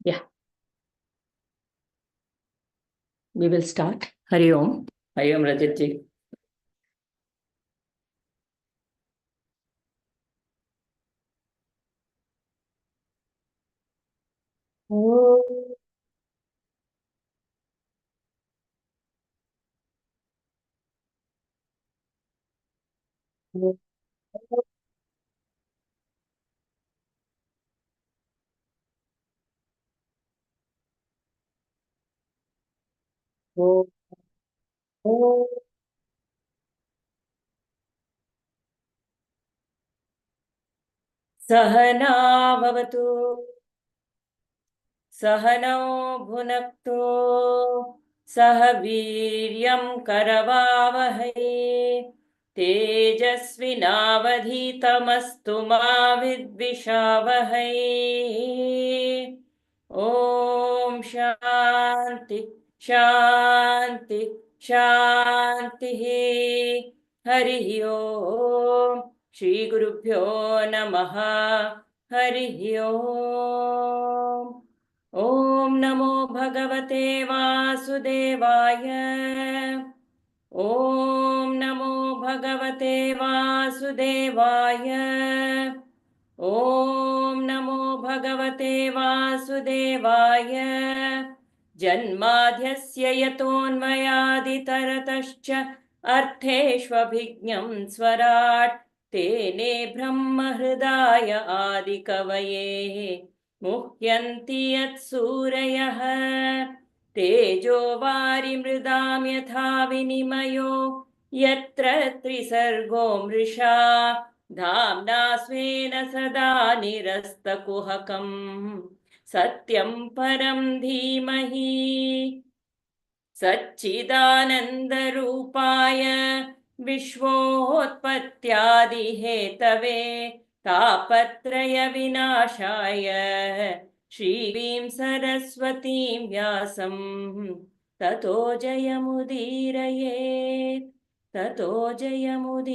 Yeah, we will start. Hari Om. Hari Om, Rajat ji. Sahana bhavatu, सहनौ भुनक्तु, सह वीर्यं करवावहै, तेजस्विनावधीतमस्तु मा विद्विषावहै। ॐ शान्ति शान्ति शान्तिः। हरिः ओम् श्रीगुरुभ्यो नमः। हरिः ओम्। ॐ नमो भगवते वासुदेवाय। ॐ नमो भगवते वासुदेवाय। ॐ नमो भगवते वासुदेवाय। जन्माद्यस्य यतोऽन्वयादितरतश्च अर्थेष्वभिज्ञं स्वराट् तेने ब्रह्महृदाय आदिकवये मुह्यन्ति यत्सूरयः। तेजो वारिमृदां यथा विनिमयो यत्र त्रिसर्गो मृषा धाम्ना स्वेन सदा निरस्तकुहकम् सत्यं परं धीमहि। सच्चिदानन्दरूपाय विश्वोत्पत्त्यादिहेतवे तापत्रयविनाशाय श्रीवीं सरस्वतीं व्यासं ततो जयमुदीरयेत्। ततो जयमुदीरयेत्।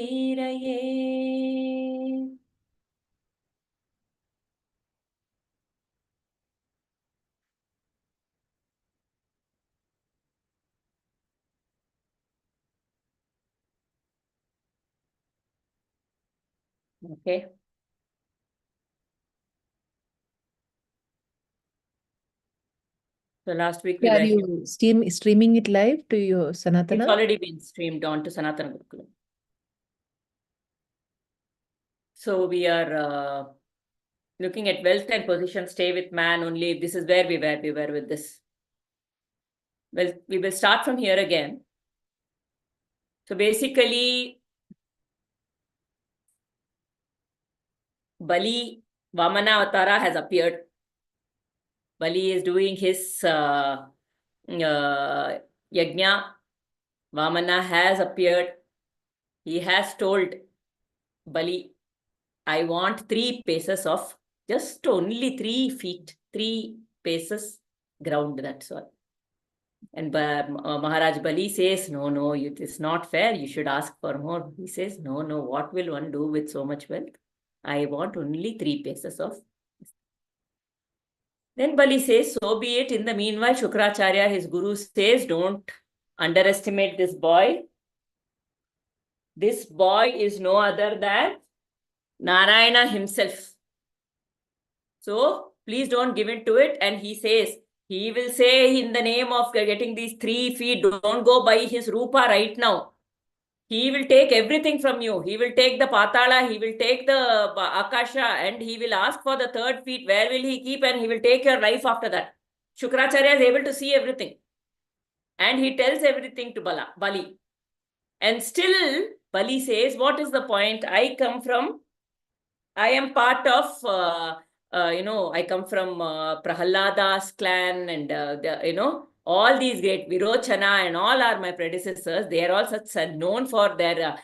Okay. So last week we Are were here. you streaming it live to your It's Sanatana? already been streamed on to Sanatana Gurukulam. So we are looking at wealth and position, stay with man only. This is where we were with this. Well, we will start from here again. So basically, Bali Vamana Avatara has appeared. Bali is doing his yajna. Vamana has appeared. He has told Bali, I want 3 paces of, just only 3 feet, 3 paces ground, that's all. And Maharaj Bali says, no, it is not fair. You should ask for more. He says, no, what will one do with so much wealth? I want only 3 paces of. Then Bali says, so be it. In the meanwhile, Shukracharya, his guru, says, don't underestimate this boy. This boy is no other than Narayana himself. So please don't give in to it. And he says, he will say in the name of getting these 3 feet, don't go by his rupa right now. He will take everything from you. He will take the patala, he will take the akasha, and he will ask for the 3rd feet. Where will he keep? And he will take your life after that. Shukracharya is able to see everything. And he tells everything to Bali. And still, Bali says, what is the point? I am part of, I come from Prahallada's clan and, all these great Virochana and all are my predecessors. They are all such known for their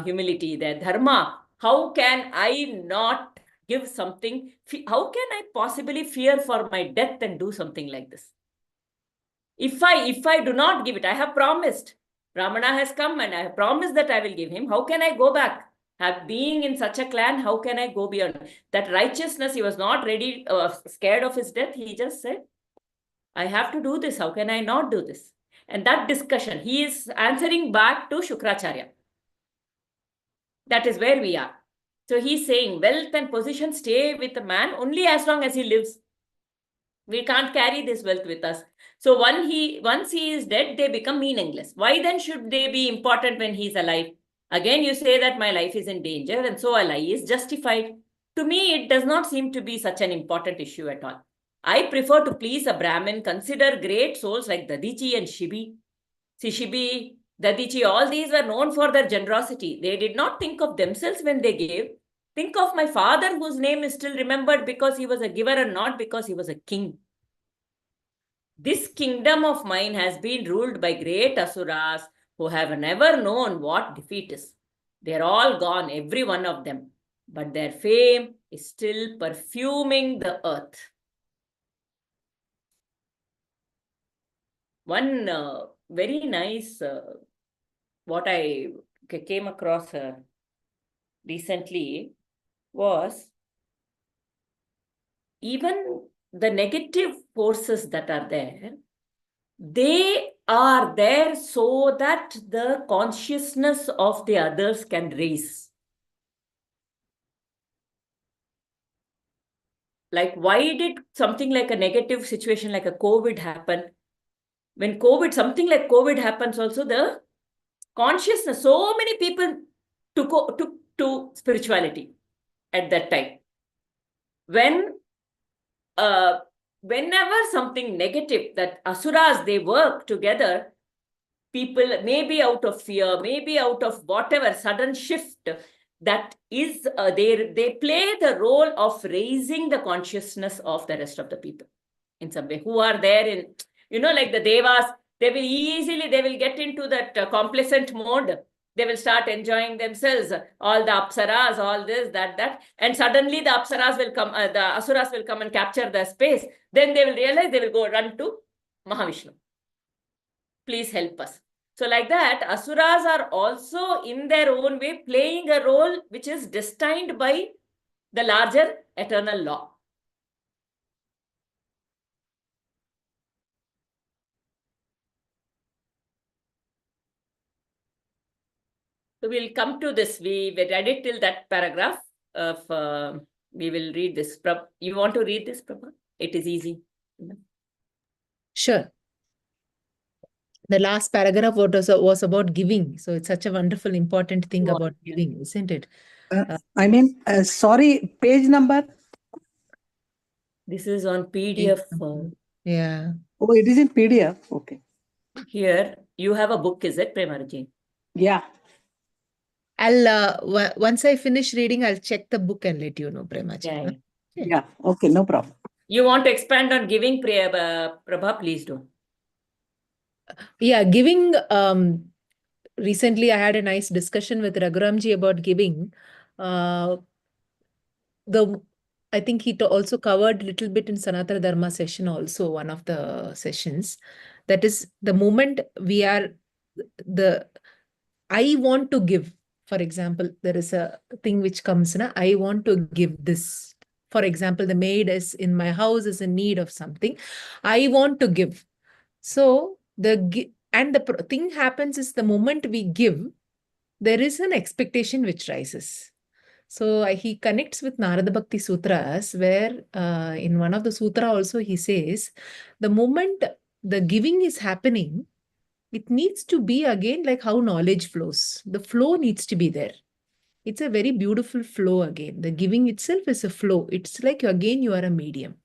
humility, their dharma. How can I not give something? How can I possibly fear for my death and do something like this? If I do not give it, I have promised. Brahmana has come and I have promised that I will give him. How can I go back? Being in such a clan, how can I go beyond that righteousness? He was not ready, scared of his death. He just said, I have to do this. How can I not do this? And that discussion, he is answering back to Shukracharya. That is where we are. So he's saying wealth and position stay with the man only as long as he lives. We can't carry this wealth with us. So once he is dead, they become meaningless. Why then should they be important when he's alive? Again, you say that my life is in danger and so a lie is justified. To me, it does not seem to be such an important issue at all. I prefer to please a Brahmin, consider great souls like Dadichi and Shibi. See, Shibi, Dadichi, all these were known for their generosity. They did not think of themselves when they gave. Think of my father, whose name is still remembered because he was a giver and not because he was a king. This kingdom of mine has been ruled by great asuras who have never known what defeat is. They're all gone, every one of them. But their fame is still perfuming the earth. One very nice, what I came across recently was even the negative forces that are there, they are there so that the consciousness of the others can raise. Like, why did something like a negative situation like a COVID happen? When something like COVID happens also, the consciousness, so many people took to spirituality at that time. Whenever something negative, that asuras, they work together, people, maybe out of fear, maybe out of whatever sudden shift, that is, they play the role of raising the consciousness of the rest of the people in some way, who are there in, like the devas, they will get into that complacent mode. They will start enjoying themselves, all the apsaras, all this, that, and suddenly the apsaras will come, the asuras will come and capture the space. Then they will realize, they will go run to Mahavishnu. Please help us. So like that, asuras are also in their own way playing a role which is destined by the larger eternal law. So we'll come to this. We read it till that paragraph of, we will read this. You want to read this, Prabha? It is easy. Sure. The last paragraph was about giving. So it's such a wonderful, important thing about giving, isn't it? Sorry, page number? This is on PDF. Yeah. Oh, it is in PDF. Okay. Here, you have a book, is it, Premarji? Yeah. I'll once I finish reading, I'll check the book and let you know, Premaji. Yeah. Okay, no problem. You want to expand on giving, Prabha? Please do. Yeah, giving. Recently, I had a nice discussion with Raghuramji about giving. I think he also covered a little bit in Sanatana Dharma session also, one of the sessions. That is the moment we are I want to give. For example, there is a thing which comes, I want to give this. For example, the maid is in my house is in need of something. I want to give. So the thing happens is the moment we give, there is an expectation which rises. So he connects with Narada Bhakti Sutras, where in one of the sutra also he says, the moment the giving is happening, it needs to be again like how knowledge flows. The flow needs to be there. It's a very beautiful flow again. The giving itself is a flow. It's like again you are a medium.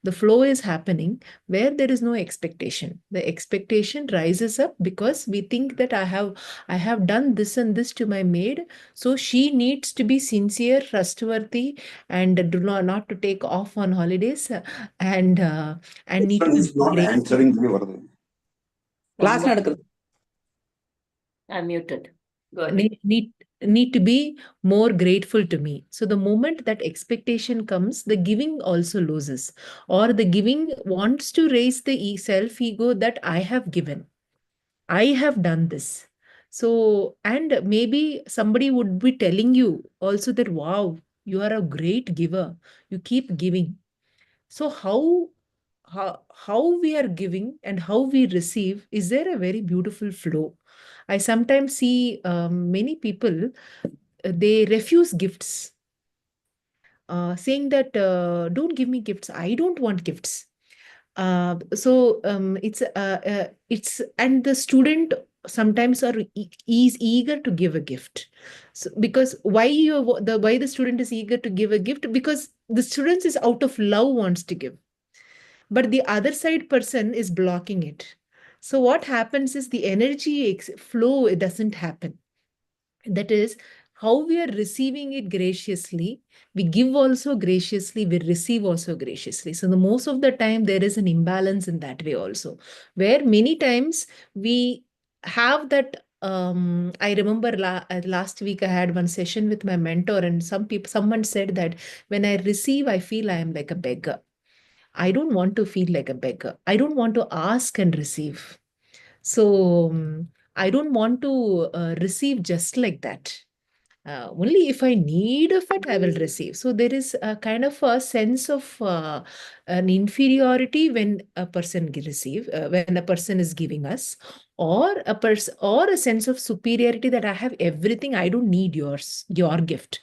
The flow is happening where there is no expectation. The expectation rises up because we think that I have done this and this to my maid, so she needs to be sincere, trustworthy, and do not to take off on holidays, and need to is not great. answering me. Class I'm muted. Go ahead. Need to be more grateful to me. So the moment that expectation comes, the giving also loses, or the giving wants to raise the self-ego that I have given. I have done this. So, and maybe somebody would be telling you also that, wow, you are a great giver. You keep giving. So how we are giving and how we receive, is there a very beautiful flow? I sometimes see many people, they refuse gifts, saying that, don't give me gifts. I don't want gifts. It's and the student sometimes is eager to give a gift. So because why the student is eager to give a gift, because the student is out of love wants to give, but the other side person is blocking it. So what happens is the energy flow, it doesn't happen. That is how we are receiving it graciously. We give also graciously, we receive also graciously. So the most of the time there is an imbalance in that way also, where many times we have that. I remember last week I had one session with my mentor, and someone said that when I receive, I feel I am like a beggar. I don't want to feel like a beggar. I don't want to ask and receive. So I don't want to receive just like that. Only if I need of it, I will receive. So there is a kind of a sense of an inferiority when a person when a person is giving us, or a person, or a sense of superiority that I have everything, I don't need your gift.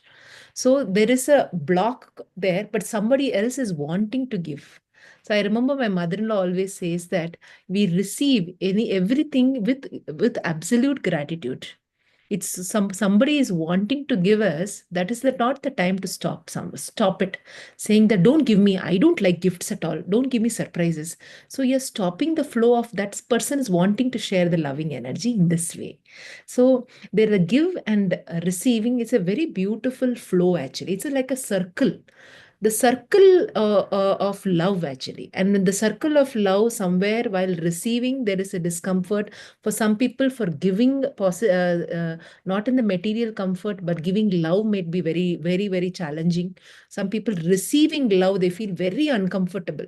So there is a block there, but somebody else is wanting to give. So I remember my mother-in-law always says that we receive everything with absolute gratitude. It's somebody is wanting to give us, that is not the time to stop it, saying that don't give me, I don't like gifts at all, don't give me surprises. So you're stopping the flow of that person is wanting to share the loving energy in this way. So there, the give and receiving is a very beautiful flow. Actually, it's like a circle, the circle of love actually. And in the circle of love, somewhere while receiving there is a discomfort for some people. For giving not in the material comfort, but giving love may be very, very, very challenging. Some people receiving love, they feel very uncomfortable.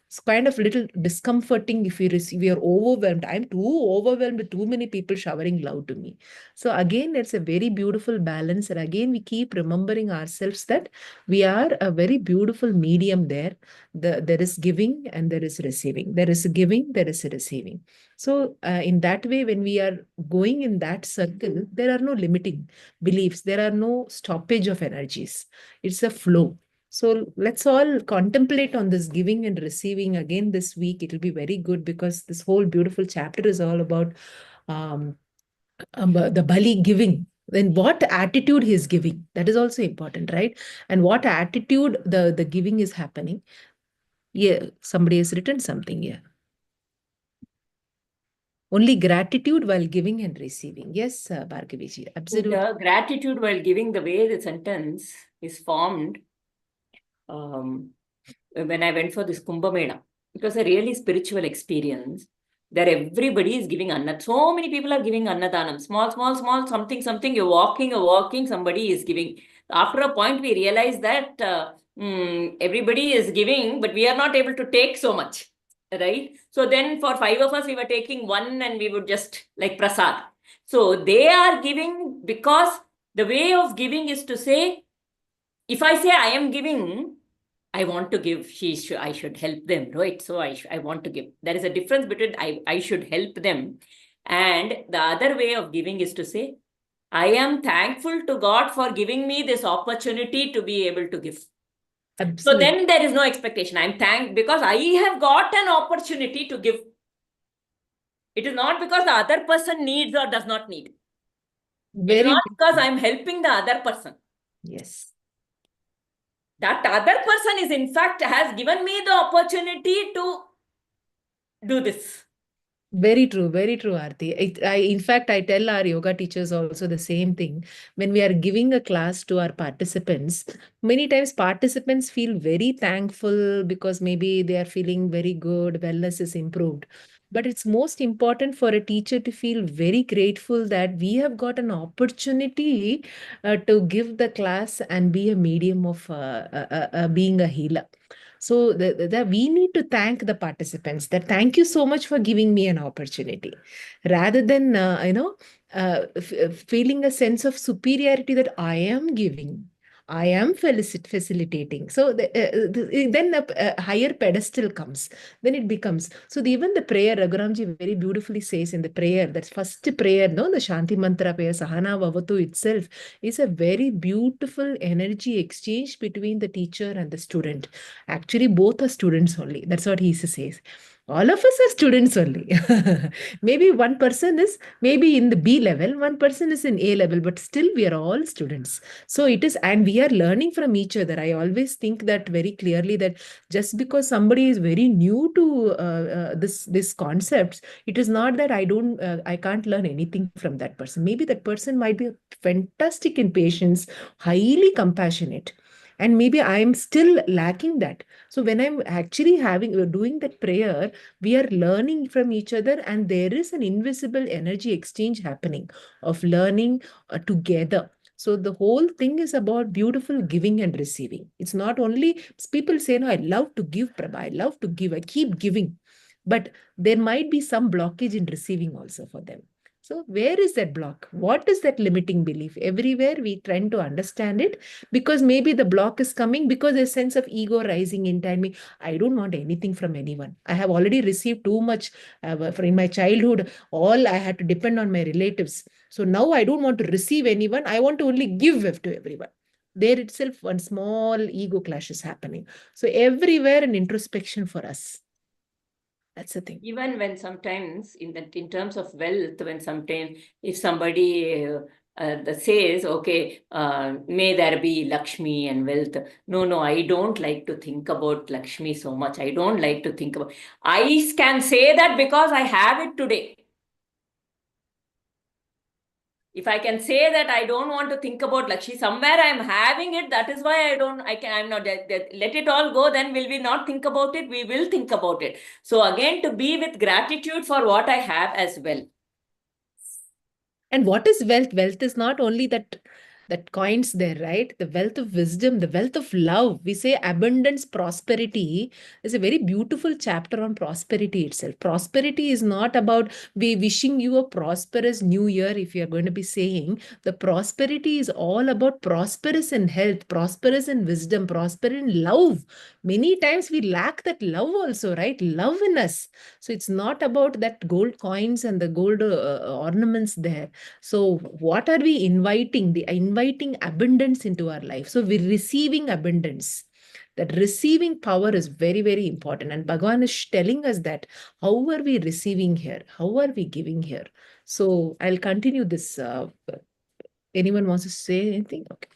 It's kind of little discomforting if we receive, we are overwhelmed. I'm too overwhelmed with too many people showering love to me. So again, it's a very beautiful balance. And again, we keep remembering ourselves that we are a very beautiful medium there. There is giving and there is receiving. There is a giving, there is a receiving. So in that way, when we are going in that circle, there are no limiting beliefs. There are no stoppage of energies. It's a flow. So let's all contemplate on this giving and receiving again this week. It will be very good because this whole beautiful chapter is all about the Bali giving. Then what attitude he is giving, that is also important, right? And what attitude the giving is happening. Yeah, somebody has written something here. Only gratitude while giving and receiving. Yes, Bhargaviji, absolutely. The gratitude while giving, the way the sentence is formed, when I went for this Kumbh Mela, it was a really spiritual experience. There everybody is giving annat. So many people are giving annadanam. Small, something. You're walking, somebody is giving. After a point, we realize that everybody is giving, but we are not able to take so much, right? So then for 5 of us, we were taking one and we would just like prasad. So they are giving because the way of giving is to say, if I say I am giving, I want to give, I should help them, right? So I want to give. There is a difference between I should help them. And the other way of giving is to say, I am thankful to God for giving me this opportunity to be able to give. Absolutely. So then there is no expectation. I'm thanked because I have got an opportunity to give. It is not because the other person needs or does not need. It is not because I'm helping the other person. Yes. That other person is in fact has given me the opportunity to do this. Very true, Aarti. In fact, I tell our yoga teachers also the same thing. When we are giving a class to our participants, many times participants feel very thankful because maybe they are feeling very good, wellness is improved. But it's most important for a teacher to feel very grateful that we have got an opportunity to give the class and be a medium of being a healer. So we need to thank the participants, that thank you so much for giving me an opportunity, rather than feeling a sense of superiority that I am giving, I am facilitating. So then a higher pedestal comes. Then it becomes, so even the prayer, Raghuramji very beautifully says in the prayer, that first prayer, no, the Shanti Mantra prayer, Sahana Vavatu itself is a very beautiful energy exchange between the teacher and the student. Actually, both are students only. That's what he says. All of us are students only. Maybe one person is maybe in the B level, one person is in A level, but still we are all students. So it is, and we are learning from each other. I always think that very clearly, that just because somebody is very new to this concepts, it is not that I can't learn anything from that person. Maybe that person might be fantastic in patience, highly compassionate, and maybe I am still lacking that. So when I'm actually doing that prayer, we are learning from each other, and there is an invisible energy exchange happening of learning together. So the whole thing is about beautiful giving and receiving. It's not only, people say, no, I love to give, Prabha, I love to give, I keep giving. But there might be some blockage in receiving also for them. So where is that block? What is that limiting belief? Everywhere we try to understand it, because maybe the block is coming because there's a sense of ego rising inside me. I don't want anything from anyone. I have already received too much. In my childhood, all I had to depend on my relatives. So now I don't want to receive anyone. I want to only give to everyone. There itself, one small ego clash is happening. So everywhere an introspection for us. That's the thing. Even when sometimes in terms of wealth, when sometimes if somebody says, okay, may there be Lakshmi and wealth. No, I don't like to think about Lakshmi so much. I don't like to think about. I can say that because I have it today. If I can say that I don't want to think about Lakshmi, somewhere I'm having it. That is why I'm not, let it all go. Then will we not think about it? We will think about it. So again, to be with gratitude for what I have as well. And what is wealth? Wealth is not only that coins there, right? The wealth of wisdom, the wealth of love. We say abundance, prosperity is a very beautiful chapter on prosperity itself. Prosperity is not about we wishing you a prosperous new year. If you're going to be saying, the prosperity is all about prosperous in health, prosperous in wisdom, prosperous in love. Many times we lack that love also, right? Love in us. So it's not about that gold coins and the gold ornaments there. So what are we inviting? Inviting abundance into our life. So we're receiving abundance. That receiving power is very, very important. And Bhagavan is telling us that. How are we receiving here? How are we giving here? So I'll continue this. Anyone wants to say anything? Okay.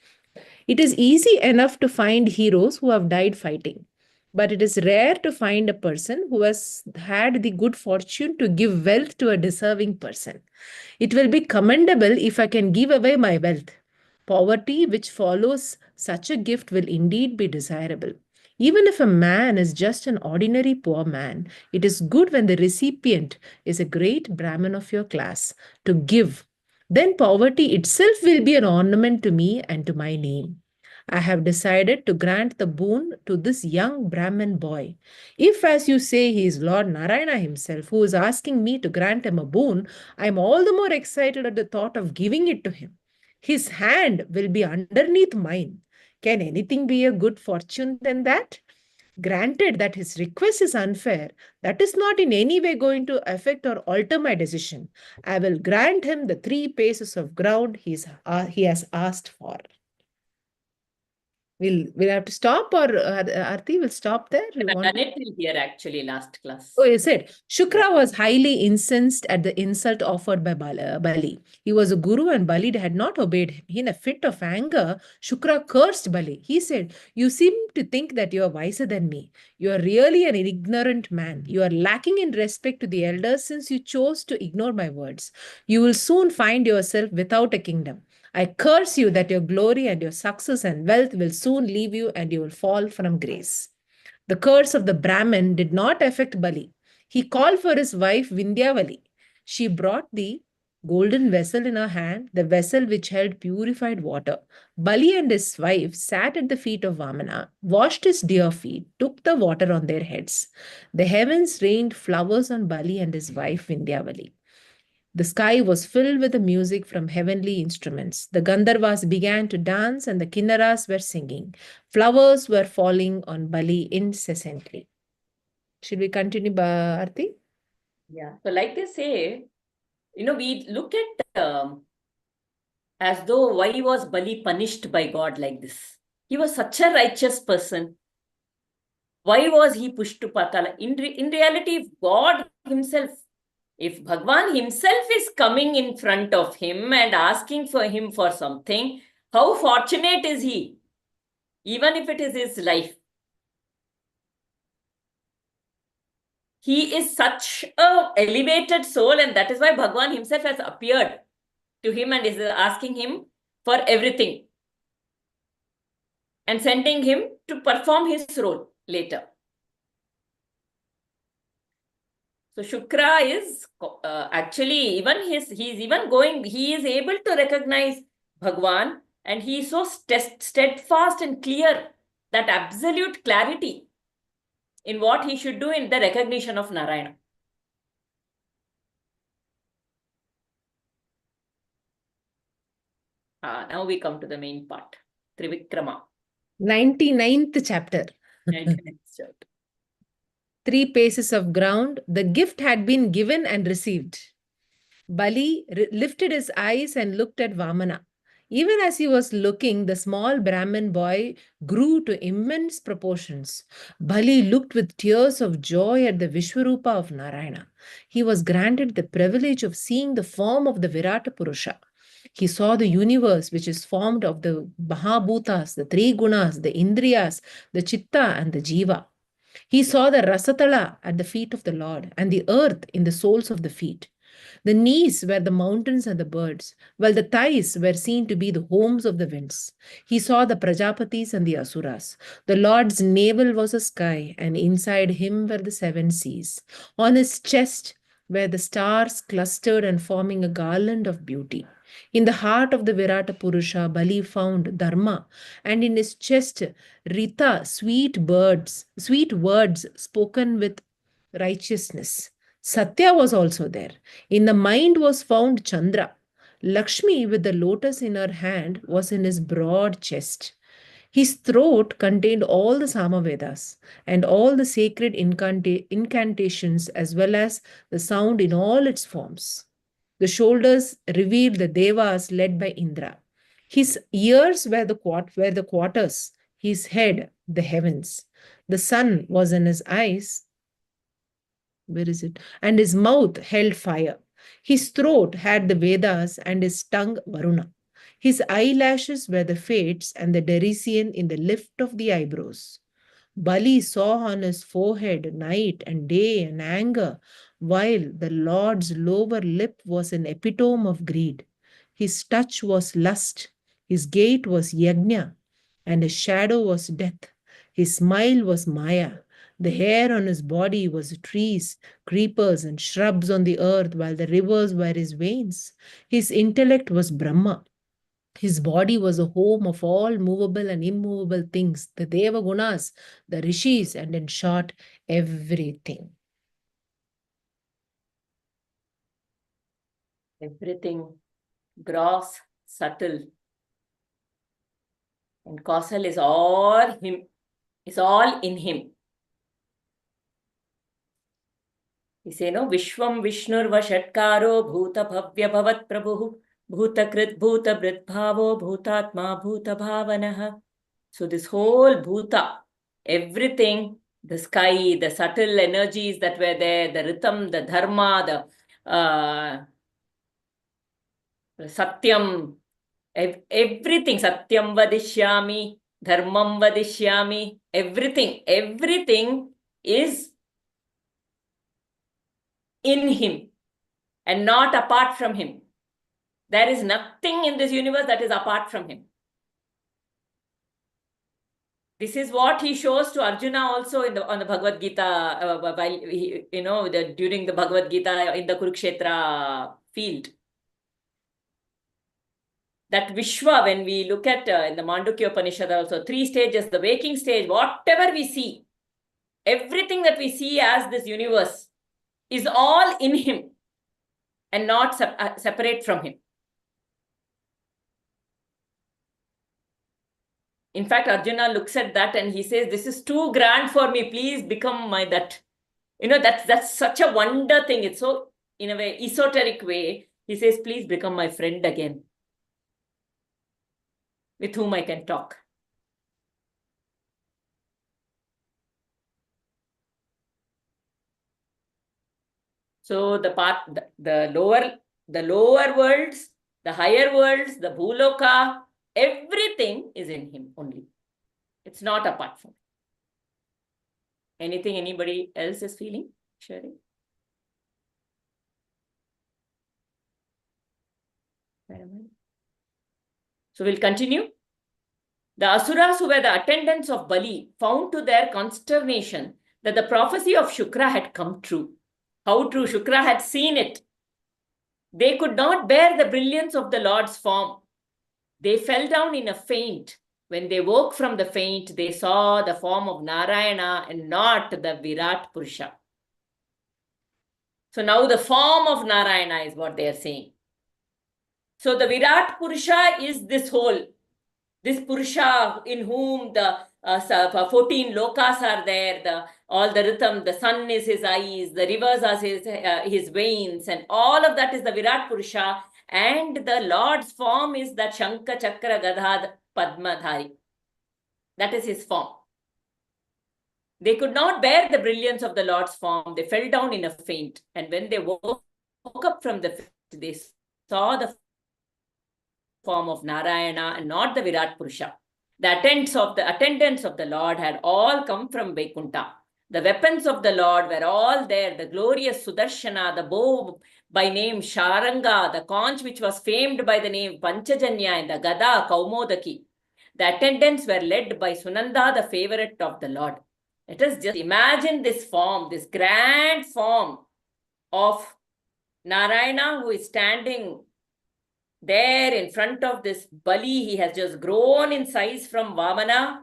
It is easy enough to find heroes who have died fighting, but it is rare to find a person who has had the good fortune to give wealth to a deserving person. It will be commendable if I can give away my wealth. Poverty which follows such a gift will indeed be desirable. Even if a man is just an ordinary poor man, it is good when the recipient is a great Brahmin of your class to give. Then poverty itself will be an ornament to me and to my name. I have decided to grant the boon to this young Brahmin boy. If, as you say, he is Lord Narayana himself who is asking me to grant him a boon, I am all the more excited at the thought of giving it to him. His hand will be underneath mine. Can anything be a good fortune than that? Granted that his request is unfair, that is not in any way going to affect or alter my decision. I will grant him the 3 paces of ground he has asked for. We'll have to stop, or Aarti will stop there? I've done it till here actually, last class. Oh, you said Shukra was highly incensed at the insult offered by Bali. He was a guru and Bali had not obeyed him. In a fit of anger, Shukra cursed Bali. He said, "You seem to think that you are wiser than me. You are really an ignorant man. You are lacking in respect to the elders since you chose to ignore my words. You will soon find yourself without a kingdom. I curse you that your glory and your success and wealth will soon leave you and you will fall from grace." The curse of the Brahmin did not affect Bali. He called for his wife Vindyavali. She brought the golden vessel in her hand, the vessel which held purified water. Bali and his wife sat at the feet of Vamana, washed his dear feet, took the water on their heads. The heavens rained flowers on Bali and his wife Vindhyavali. The sky was filled with the music from heavenly instruments. The Gandharvas began to dance and the Kinnaras were singing. Flowers were falling on Bali incessantly. Should we continue, Aarti? Yeah. So like they say, we look at as though why was Bali punished by God like this? He was such a righteous person. Why was he pushed to Patala? In reality, if God himself, if Bhagwan himself is coming in front of him and asking for him for something, how fortunate is he? Even if it is his life. He is such a elevated soul, and that is why Bhagwan himself has appeared to him and is asking him for everything and sending him to perform his role later. So Shukra is actually he is able to recognize Bhagwan, and he is so steadfast and clear, that absolute clarity in what he should do in the recognition of Narayana. Now we come to the main part, Trivikrama. 99th chapter. 99th chapter. 3 paces of ground, the gift had been given and received. Bali lifted his eyes and looked at Vamana. Even as he was looking, the small Brahmin boy grew to immense proportions. Bali looked with tears of joy at the Vishwarupa of Narayana. He was granted the privilege of seeing the form of the Virata Purusha. He saw the universe, which is formed of the Mahabhutas, the three gunas, the Indriyas, the Chitta, and the Jiva. He saw the Rasatala at the feet of the Lord, and the earth in the soles of the feet. The knees were the mountains and the birds, while the thighs were seen to be the homes of the winds. He saw the Prajapatis and the Asuras. The Lord's navel was a sky, and inside him were the 7 seas. On his chest were the stars clustered and forming a garland of beauty. In the heart of the Virata Purusha, Bali found Dharma, and in his chest, Rita, sweet words spoken with righteousness. Satya was also there. In the mind was found Chandra. Lakshmi, with the lotus in her hand, was in his broad chest. His throat contained all the Samavedas and all the sacred incantations, as well as the sound in all its forms. The shoulders revealed the Devas led by Indra. His ears were the quarters, his head the heavens. The sun was in his eyes. Where is it? And his mouth held fire. His throat had the Vedas and his tongue Varuna. His eyelashes were the fates and the derision in the lift of the eyebrows. Bali saw on his forehead night and day and anger, while the Lord's lower lip was an epitome of greed. His touch was lust, his gait was yajna, and his shadow was death. His smile was Maya. The hair on his body was trees, creepers, and shrubs on the earth, while the rivers were his veins. His intellect was Brahma. His body was a home of all movable and immovable things, the Deva Gunas, the Rishis, and in short, everything. Everything gross, subtle. And causal is all him, is all in him. He say, no, Vishwam Vishnur Vashatkaro Bhuta Bhavya Bhavat Prabhu Bhuta Krit Bhuta Brit Bhavo Bhutatma Bhuta Bhavanaha. So this whole Bhuta, everything, the sky, the subtle energies that were there, the rhythm, the dharma, the Satyam, everything, Satyam Vadishyami, Dharmam Vadishyami, everything is in him and not apart from him. There is nothing in this universe that is apart from him. This is what he shows to Arjuna also on the Bhagavad Gita, while during the Bhagavad Gita in the Kurukshetra field. That Vishwa, when we look at in the Mandukya Upanishad also, 3 stages, the waking stage, whatever we see, everything that we see as this universe is all in him and not separate from him. In fact, Arjuna looks at that and he says, this is too grand for me. Please become my that. That's such a wonder thing. It's so, in a way, esoteric way. He says, please become my friend again, with whom I can talk. So the lower worlds, the higher worlds, the Bhuloka, everything is in him only. It's not apart from him. Anything anybody else is feeling? Sharing? So we'll continue. The Asuras, who were the attendants of Bali, found to their consternation that the prophecy of Shukra had come true. How true? Shukra had seen it. They could not bear the brilliance of the Lord's form. They fell down in a faint. When they woke from the faint, they saw the form of Narayana and not the Virat Purusha. So now the form of Narayana is what they are saying. So the Virat Purusha is this whole, this Purusha in whom the 14 lokas are there, all the rhythm, the sun is his eyes, the rivers are his veins, and all of that is the Virat Purusha. And the Lord's form is that Shankha, Chakra, Gadha, Padmadhari. That is his form. They could not bear the brilliance of the Lord's form. They fell down in a faint. And when they woke up from the faint, they saw the form of Narayana and not the Virat Purusha. The attendants of the Lord had all come from Vaikuntha. The weapons of the Lord were all there. The glorious Sudarshana, the bow by name Sharanga, the conch which was famed by the name Panchajanya, and the Gada Kaumodaki. The attendants were led by Sunanda, the favorite of the Lord. Let us just imagine this form, this grand form of Narayana, who is standing there in front of this Bali. He has just grown in size from Vamana.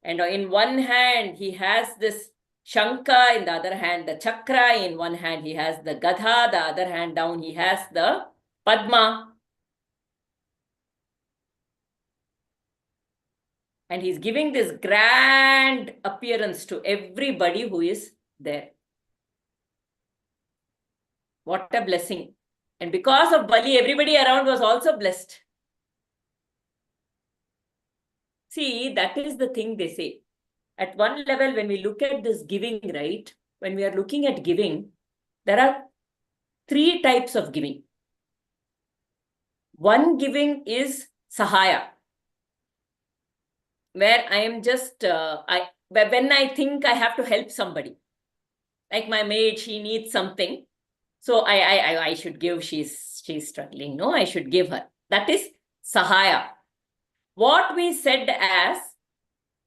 And in one hand, he has this Shankha, in the other hand, the Chakra. In one hand, he has the Gadha. The other hand down, he has the Padma. And he's giving this grand appearance to everybody who is there. What a blessing. And because of Bali, everybody around was also blessed. See, that is the thing they say. At one level, when we look at this giving, right? When we are looking at giving, there are 3 types of giving. One giving is Sahaya, where I am just, when I think I have to help somebody, like my maid, she needs something. So I should give, she's struggling. No, I should give her. That is Sahaya. What we said as,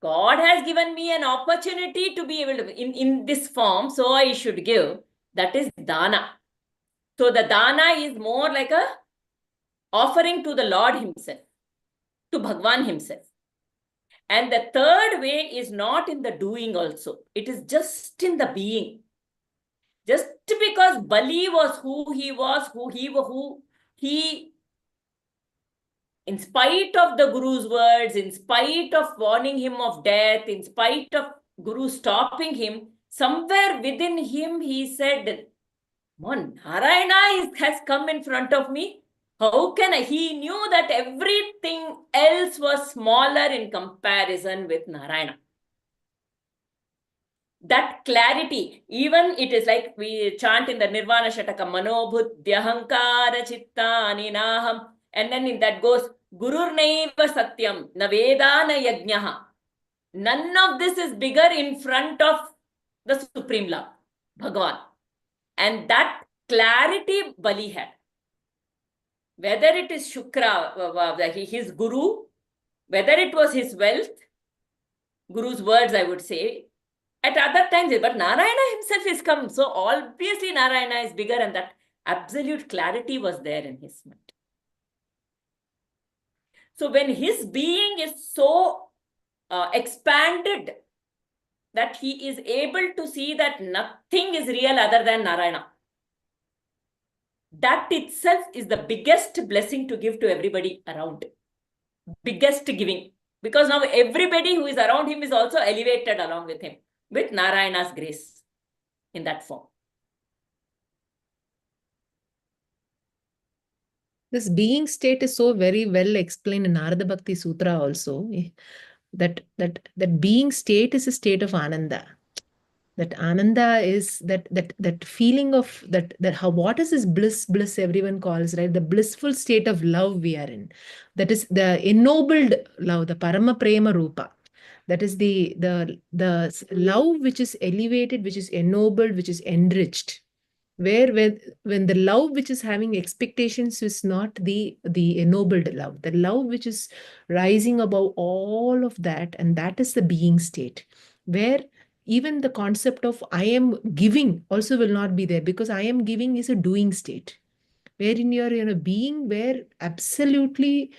God has given me an opportunity to be able to, in this form, so I should give. That is Dana. So the Dana is more like a offering to the Lord himself, to Bhagwan himself. And the third way is not in the doing also. It is just in the being. Just because Bali was who he was, in spite of the Guru's words, in spite of warning him of death, in spite of Guru stopping him, somewhere within him he said, Narayana has come in front of me. How can I? He knew that everything else was smaller in comparison with Narayana. That clarity, even it is like we chant in the Nirvana Shataka, Manobhuddhyahankara Chitta Ninaham, and then in that goes, Gurur Naiva Satyam, Naveda na Yajnaha. None of this is bigger in front of the Supreme Lord, Bhagavan. And that clarity Bali had. Whether it is Shukra, his Guru, whether it was his wealth, Guru's words, I would say, at other times, but Narayana himself is come. So obviously Narayana is bigger, and that absolute clarity was there in his mind. So when his being is so expanded that he is able to see that nothing is real other than Narayana, that itself is the biggest blessing to give to everybody around. Biggest giving. Because now everybody who is around him is also elevated along with him, with Narayana's grace in that form. This being state is so very well explained in Narada Bhakti Sutra also. That being state is a state of Ananda. That Ananda is that feeling of that how what is this bliss everyone calls, right? The blissful state of love we are in. That is the ennobled love, the Parama Prema Rupa. That is the love which is elevated, which is ennobled, which is enriched. Where when the love which is having expectations is not the ennobled love, the love which is rising above all of that, and that is the being state, where even the concept of I am giving also will not be there, because I am giving is a doing state, wherein you're in a being where absolutely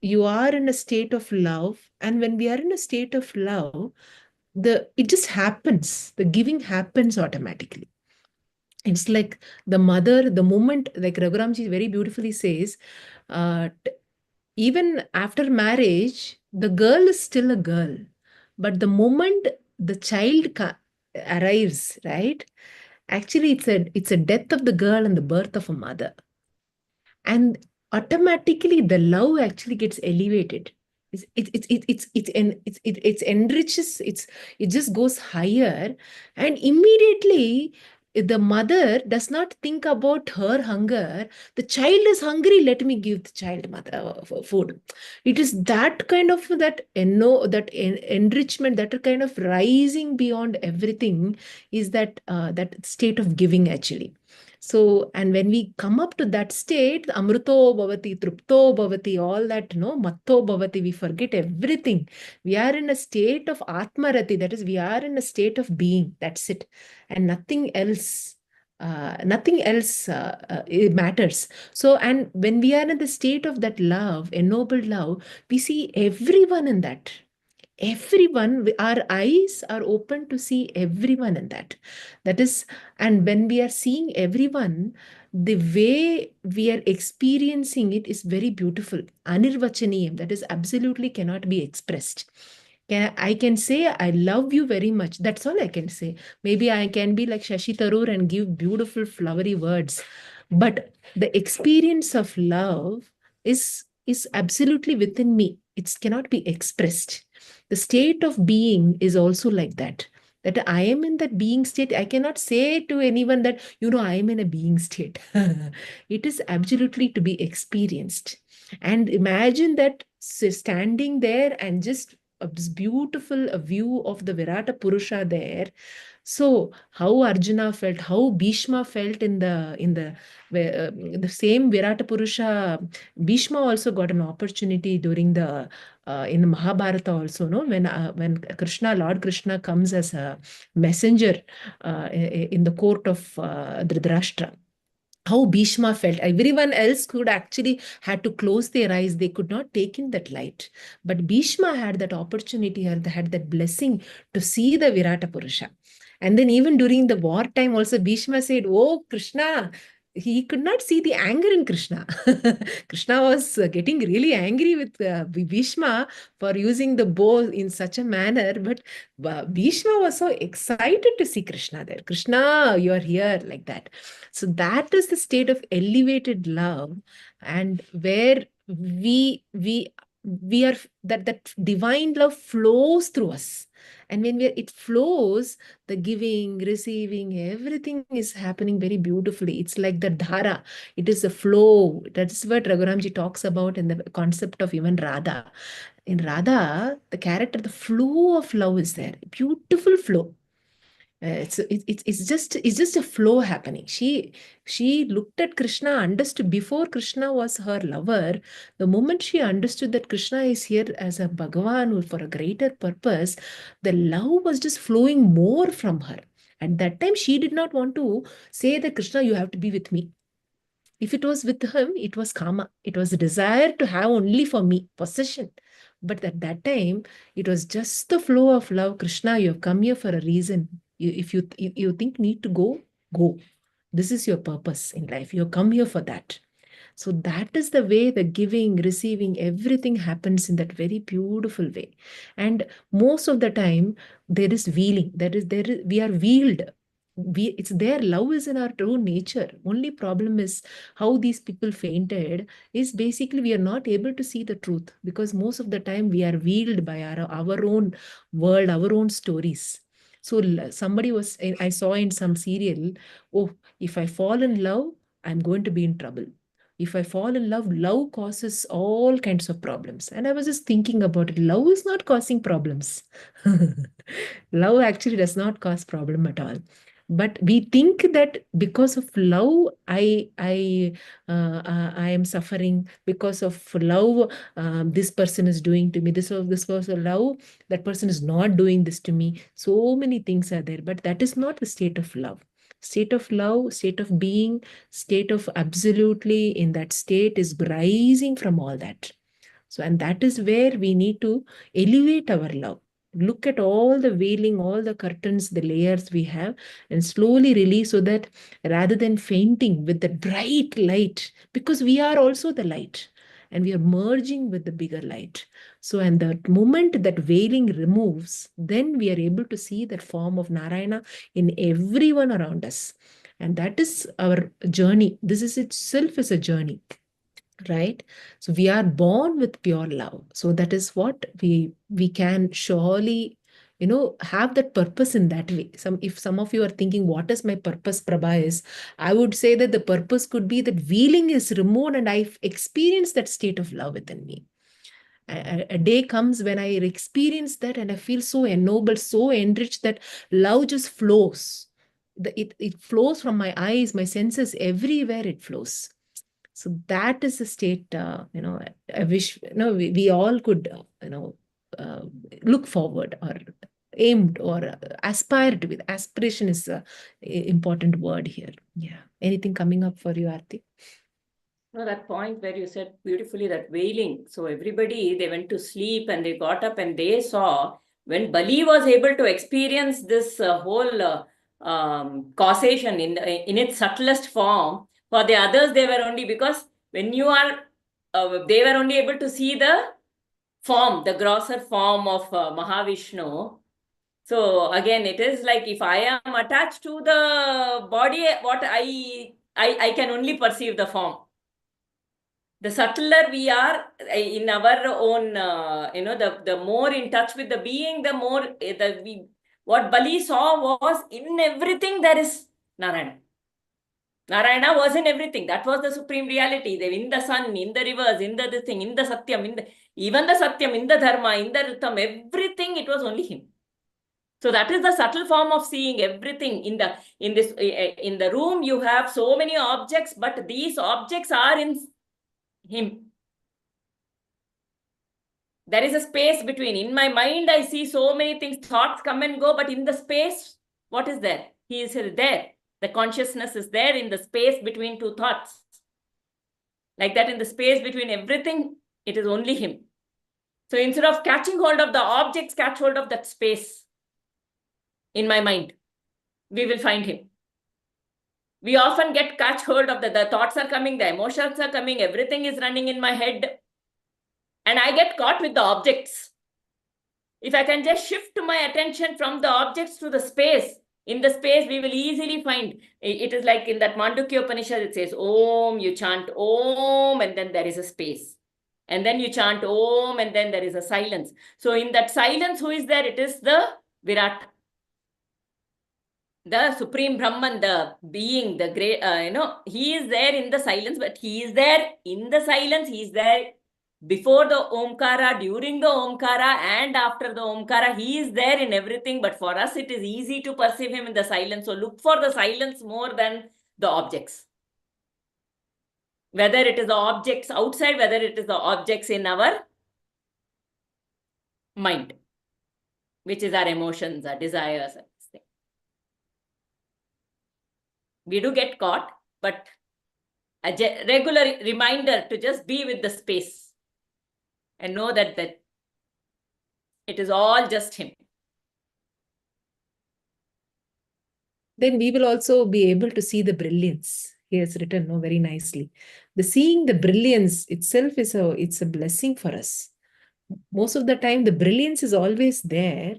you are in a state of love. And when we are in a state of love, it just happens, the giving happens automatically. It's like the mother, the moment, like Raghuramji very beautifully says, even after marriage, the girl is still a girl. But the moment the child arrives, right? Actually, it's a death of the girl and the birth of a mother. And automatically the love actually gets elevated. It's enriches, it just goes higher, and immediately the mother does not think about her hunger. The child is hungry, let me give the child mother food. It is that kind of enrichment, that kind of rising beyond everything, is that state of giving actually. So, and when we come up to that state, amruto bhavati, trupto bhavati, all that, matto bhavati, we forget everything. We are in a state of atmarati, that is, we are in a state of being. That's it. And nothing else. It matters. So, and when we are in the state of that love, ennobled love, we see everyone in that. Everyone, our eyes are open to see everyone in that is. And when we are seeing everyone, the way we are experiencing it is very beautiful, anirvachaniyam, that is absolutely cannot be expressed. I can say I love you very much, that's all I can say. Maybe I can be like Shashi Tharoor and give beautiful flowery words, but the experience of love is absolutely within me. It cannot be expressed. The state of being is also like that I am in that being state. I cannot say to anyone that, I am in a being state. It is absolutely to be experienced. And imagine that standing there and just this beautiful view of the Virata Purusha there. So how Arjuna felt, how Bhishma felt in the same Virata Purusha. Bhishma also got an opportunity during in the Mahabharata also, no? When Krishna, Lord Krishna comes as a messenger in the court of Dhritarashtra. How Bhishma felt. Everyone else could actually had to close their eyes. They could not take in that light. But Bhishma had that opportunity, had that blessing to see the Virata Purusha. And then even during the wartime also, Bhishma said, oh, Krishna, he could not see the anger in Krishna. Krishna was getting really angry with Bhishma for using the bow in such a manner. But Bhishma was so excited to see Krishna there. Krishna, you are here, like that. So that is the state of elevated love, and where we are, that divine love flows through us. And when it flows, the giving, receiving, everything is happening very beautifully. It's like the dhara. It is a flow. That's what Raghuramji talks about in the concept of even Radha. In Radha, the character, the flow of love is there. Beautiful flow. It's just a flow happening. She looked at Krishna, understood before Krishna was her lover. The moment she understood that Krishna is here as a Bhagavan for a greater purpose, the love was just flowing more from her. At that time, she did not want to say that Krishna, you have to be with me. If it was with him, it was kama. It was a desire to have only for me, possession. But at that time, it was just the flow of love. Krishna, you have come here for a reason. If you think need to go, go. This is your purpose in life. You have come here for that. So that is the way the giving, receiving, everything happens in that very beautiful way. And most of the time, there is wheeling. We are wheeled. It's there. Love is in our true nature. Only problem is how these people fainted is basically we are not able to see the truth because most of the time we are wheeled by our own world, our own stories. So somebody I saw in some serial, oh, if I fall in love, I'm going to be in trouble. If I fall in love, love causes all kinds of problems. And I was just thinking about it. Love is not causing problems. Love actually does not cause problem at all. But we think that because of love, I am suffering. Because of love, this person is doing to me. This was a love. That person is not doing this to me. So many things are there, but that is not the state of love. State of love, state of being, state of absolutely in that state is rising from all that. So, and that is where we need to elevate our love. Look at all the veiling, all the curtains, the layers we have, and slowly release so that rather than fainting with the bright light, because we are also the light and we are merging with the bigger light. So, and the moment that veiling removes, then we are able to see that form of Narayana in everyone around us. And that is our journey. This is itself is a journey, right? So we are born with pure love. So that is what we can surely, have that purpose in that way. If some of you are thinking, what is my purpose, Prabha, is, I would say that the purpose could be that wheeling is removed and I've experienced that state of love within me. A day comes when I experience that and I feel so ennobled, so enriched that love just flows. It flows from my eyes, my senses, everywhere it flows. So that is the state, I wish, we all could, uh, look forward or aimed or aspire to be. Aspiration is a important word here. Yeah. Anything coming up for you, Aarti? No, that point where you said beautifully that wailing. So everybody, they went to sleep and they got up and they saw when Bali was able to experience this whole causation in its subtlest form. For the others, they were only because when you are, they were only able to see the form, the grosser form of Mahavishnu. So again, it is like if I am attached to the body, what I can only perceive the form. The subtler we are in our own, the more in touch with the being, the more what Bali saw was in everything there is Narayana. Narayana was in everything. That was the supreme reality. In the sun, in the rivers, in the thing, in the Satyam, even the Satyam, in the Dharma, in the Ritam, everything, it was only him. So that is the subtle form of seeing everything. In the room, you have so many objects, but these objects are in him. There is a space between. In my mind, I see so many things, thoughts come and go, but in the space, what is there? He is there. The consciousness is there in the space between two thoughts. Like that, in the space between everything, it is only him. So instead of catching hold of the objects, catch hold of that space in my mind. We will find him. We often catch hold of the thoughts are coming, the emotions are coming, everything is running in my head. And I get caught with the objects. If I can just shift my attention from the objects to the space, in the space we will easily find. It is like in that Mandukya Upanishad, it says, Om, you chant Om, and then there is a space. And then you chant Om, and then there is a silence. So in that silence, who is there? It is the Virat. The Supreme Brahman, the being, the great, he is there in the silence, but he is there in the silence, he is there before the Omkara, during the Omkara, and after the Omkara. He is there in everything, but for us, it is easy to perceive him in the silence. So look for the silence more than the objects. Whether it is the objects outside, whether it is the objects in our mind, which is our emotions, our desires. We do get caught, but a regular reminder to just be with the space and know that it is all just him. Then we will also be able to see the brilliance. He has written very nicely. The seeing the brilliance itself it's a blessing for us. Most of the time, the brilliance is always there.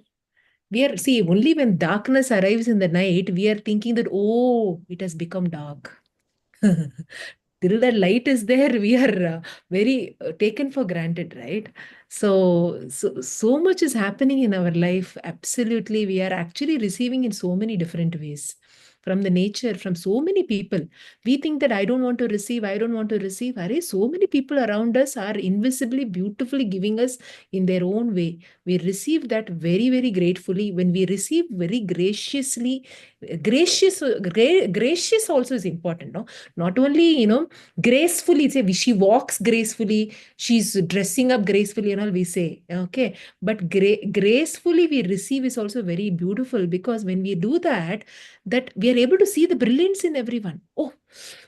See, only when darkness arrives in the night, we are thinking that, oh, it has become dark. Till the light is there, we are very taken for granted, right? So much is happening in our life. Absolutely, we are actually receiving in so many different ways from the nature, from so many people. We think that I don't want to receive, I don't want to receive. So many people around us are invisibly, beautifully giving us in their own way. We receive that very, very gratefully. When we receive very graciously, gracious also is important, no? Not only, gracefully, say she walks gracefully, she's dressing up gracefully and all we say, okay, but gracefully we receive is also very beautiful, because when we do that we are able to see the brilliance in everyone. Oh,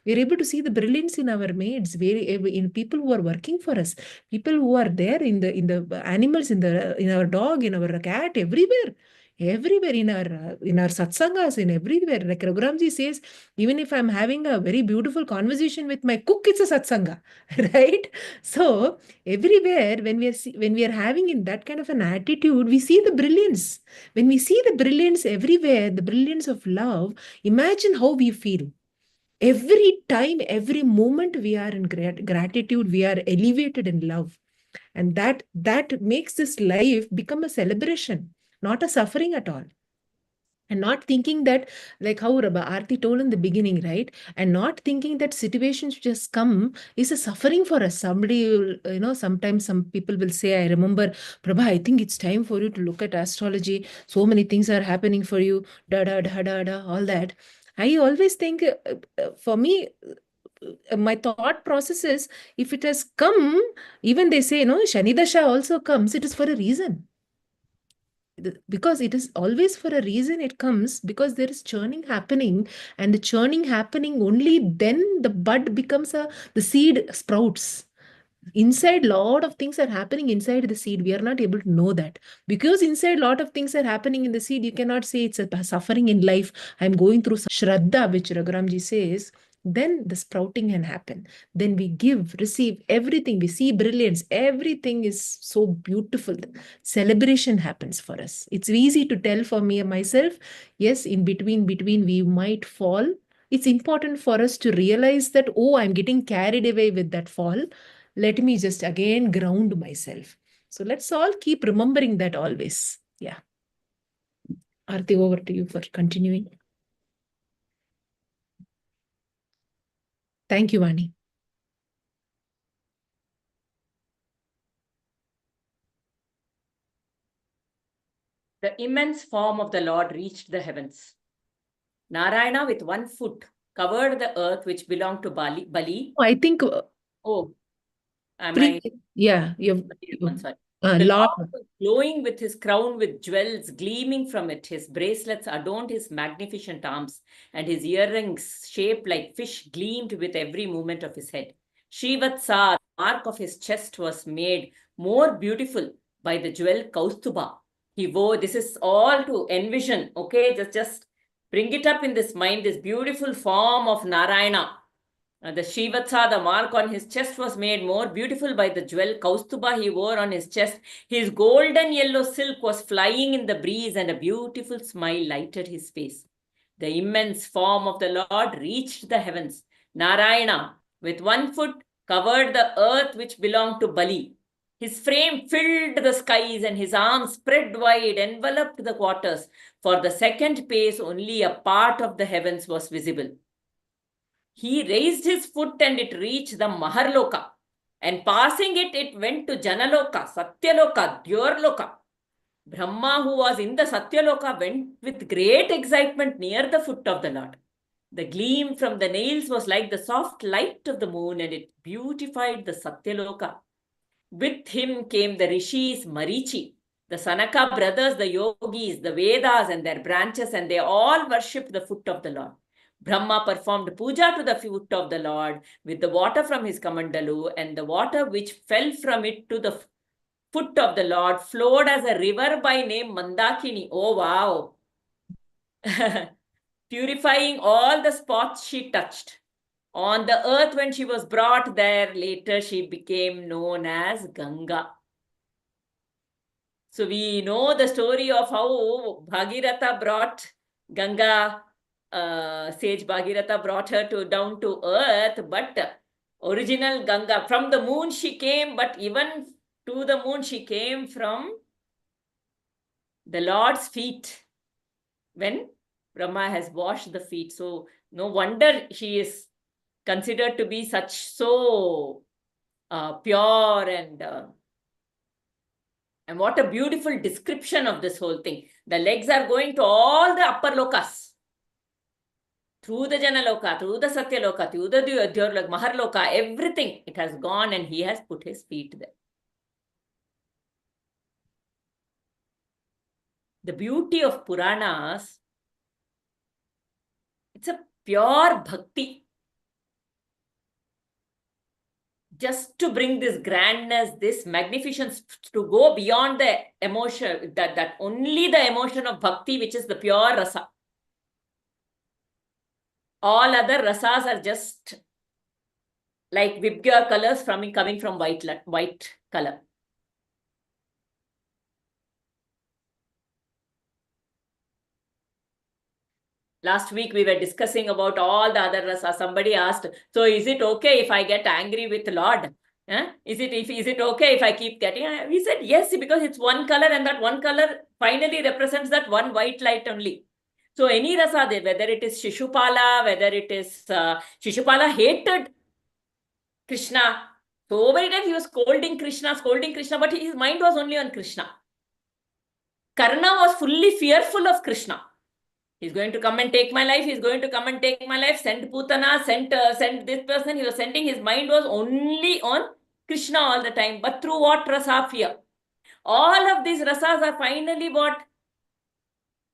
we are able to see the brilliance in our maids, in people who are working for us, people who are there in the animals, in our dog, in our cat, everywhere in our satsangas, in everywhere. Like Raghuramji says, even if I'm having a very beautiful conversation with my cook, it's a satsanga, right? So everywhere, when we are having in that kind of an attitude, we see the brilliance. When we see the brilliance everywhere, the brilliance of love, imagine how we feel. Every time, every moment we are in gratitude, we are elevated in love. And that makes this life become a celebration, not a suffering at all. And not thinking that, like how Aarti told in the beginning, right? And not thinking that situations just come is a suffering for us. Somebody will, sometimes some people will say, I remember, Prabha, I think it's time for you to look at astrology. So many things are happening for you, all that. I always think, for me, my thought process is, if it has come, even they say, Shani Dasha also comes, it is for a reason. Because it is always for a reason it comes, because there is churning happening, and the churning happening, only then the bud becomes the seed sprouts. Inside, lot of things are happening inside the seed. We are not able to know that, because inside lot of things are happening in the seed. You cannot say it's a suffering in life, I'm going through Shraddha, which Raghuramji says. Then the sprouting can happen. Then we give, receive everything. We see brilliance. Everything is so beautiful. Celebration happens for us. It's easy to tell for me and myself. Yes, in between we might fall. It's important for us to realize that, oh, I'm getting carried away with that fall. Let me just again ground myself. So let's all keep remembering that always. Yeah. Aarti, over to you for continuing. Thank you, Vani. The immense form of the Lord reached the heavens. Narayana with one foot covered the earth which belonged to Bali. I think. Yeah, you've sorry. The The Lord Lord was glowing with his crown with jewels gleaming from it. His bracelets adorned his magnificent arms, and his earrings, shaped like fish, gleamed with every movement of his head. Srivatsa, the mark of his chest, was made more beautiful by the jewel Kaustuba. He wore, this is all to envision, okay? Just bring it up in this mind, this beautiful form of Narayana. The Shivatsa, the mark on his chest, was made more beautiful by the jewel Kaustuba he wore on his chest. His golden yellow silk was flying in the breeze, and a beautiful smile lighted his face. The immense form of the Lord reached the heavens. Narayana, with one foot, covered the earth which belonged to Bali. His frame filled the skies, and his arms spread wide, enveloped the waters. For the second pace, only a part of the heavens was visible. He raised his foot and it reached the Maharloka. And passing it, it went to Janaloka, Satyaloka, Dyorloka. Brahma, who was in the Satyaloka, went with great excitement near the foot of the Lord. The gleam from the nails was like the soft light of the moon, and it beautified the Satyaloka. With him came the Rishis, Marichi, the Sanaka brothers, the yogis, the Vedas and their branches, and they all worshipped the foot of the Lord. Brahma performed puja to the foot of the Lord with the water from his kamandalu, and the water which fell from it to the foot of the Lord flowed as a river by name Mandakini. Oh, wow. Purifying all the spots she touched. On the earth, when she was brought there, later she became known as Ganga. So we know the story of how Bhagirath brought Ganga, sage Bhagirath brought her down to earth, but original Ganga, from the moon she came, but even to the moon she came from the Lord's feet when Brahma has washed the feet. So no wonder she is considered to be so pure and what a beautiful description of this whole thing. The legs are going to all the upper lokas. Through the Janaloka, through the Satyaloka, through the Dhyurloka, Maharloka, everything. It has gone and he has put his feet there. The beauty of Puranas, it's a pure bhakti. Just to bring this grandness, this magnificence, to go beyond the emotion, that only the emotion of bhakti, which is the pure rasa. All other rasas are just like Vibgya colors coming from white color. Last week we were discussing about all the other rasas. Somebody asked, so is it okay if I get angry with Lord? Is it okay if I keep getting? We said yes, because it's one color, and that one color finally represents that one white light only. So any rasa, whether it is Shishupala, whether it is Shishupala hated Krishna. So many times he was scolding Krishna, but his mind was only on Krishna. Karna was fully fearful of Krishna. He's going to come and take my life. He's going to come and take my life. Send Putana, send this person. He was sending. His mind was only on Krishna all the time. But through what rasa? Fear. All of these rasas are finally what?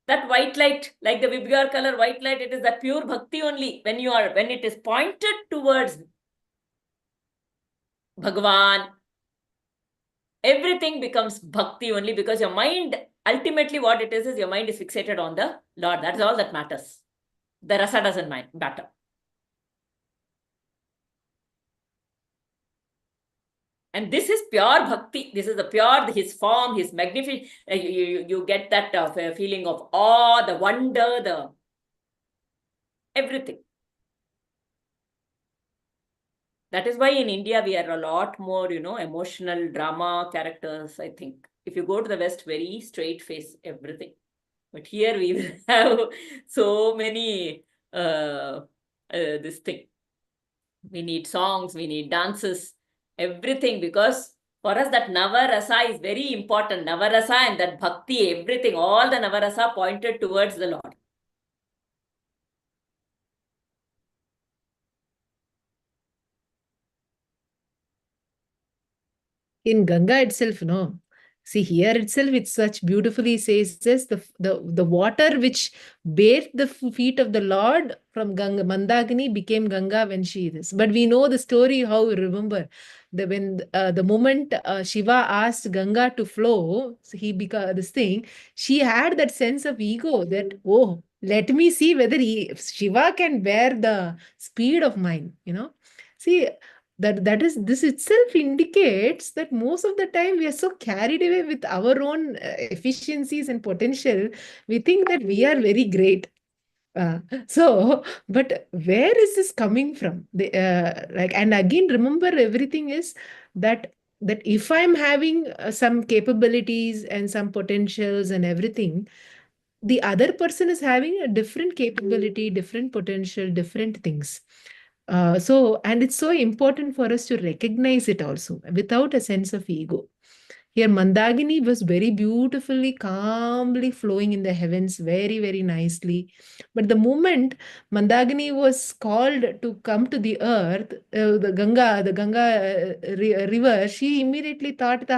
That white light, like the Vibgyor color white light. It is that pure bhakti only. When it is pointed towards Bhagavan, everything becomes bhakti only, because your mind, ultimately what it is your mind is fixated on the Lord. That's all that matters. The rasa doesn't matter. And this is pure bhakti. This is the pure, his form, his magnificent. You get that feeling of awe, the wonder, the everything. That is why in India we are a lot more, emotional drama characters, I think. If you go to the West, very straight face, everything. But here we will have so many, this thing. We need songs, we need dances, everything, because for us that Navarasa is very important. Navarasa and that bhakti, everything, all the Navarasa pointed towards the Lord. In Ganga itself, no. See, here itself, it such beautifully says this, the water which bathed the feet of the Lord from Ganga, Mandakini, became Ganga when she is. But we know the story, how we remember, when the moment Shiva asked Ganga to flow, so he became this thing, she had that sense of ego that, oh, let me see whether Shiva can bear the speed of mine, See, this itself indicates that most of the time we are so carried away with our own efficiencies and potential. We think that we are very great. But where is this coming from? And again, remember, everything is that if I'm having some capabilities and some potentials and everything, the other person is having a different capability, different potential, different things. And it's so important for us to recognize it also without a sense of ego. Here, Mandagini was very beautifully, calmly flowing in the heavens, very, very nicely. But the moment Mandagini was called to come to the earth, the Ganga river, she immediately thought,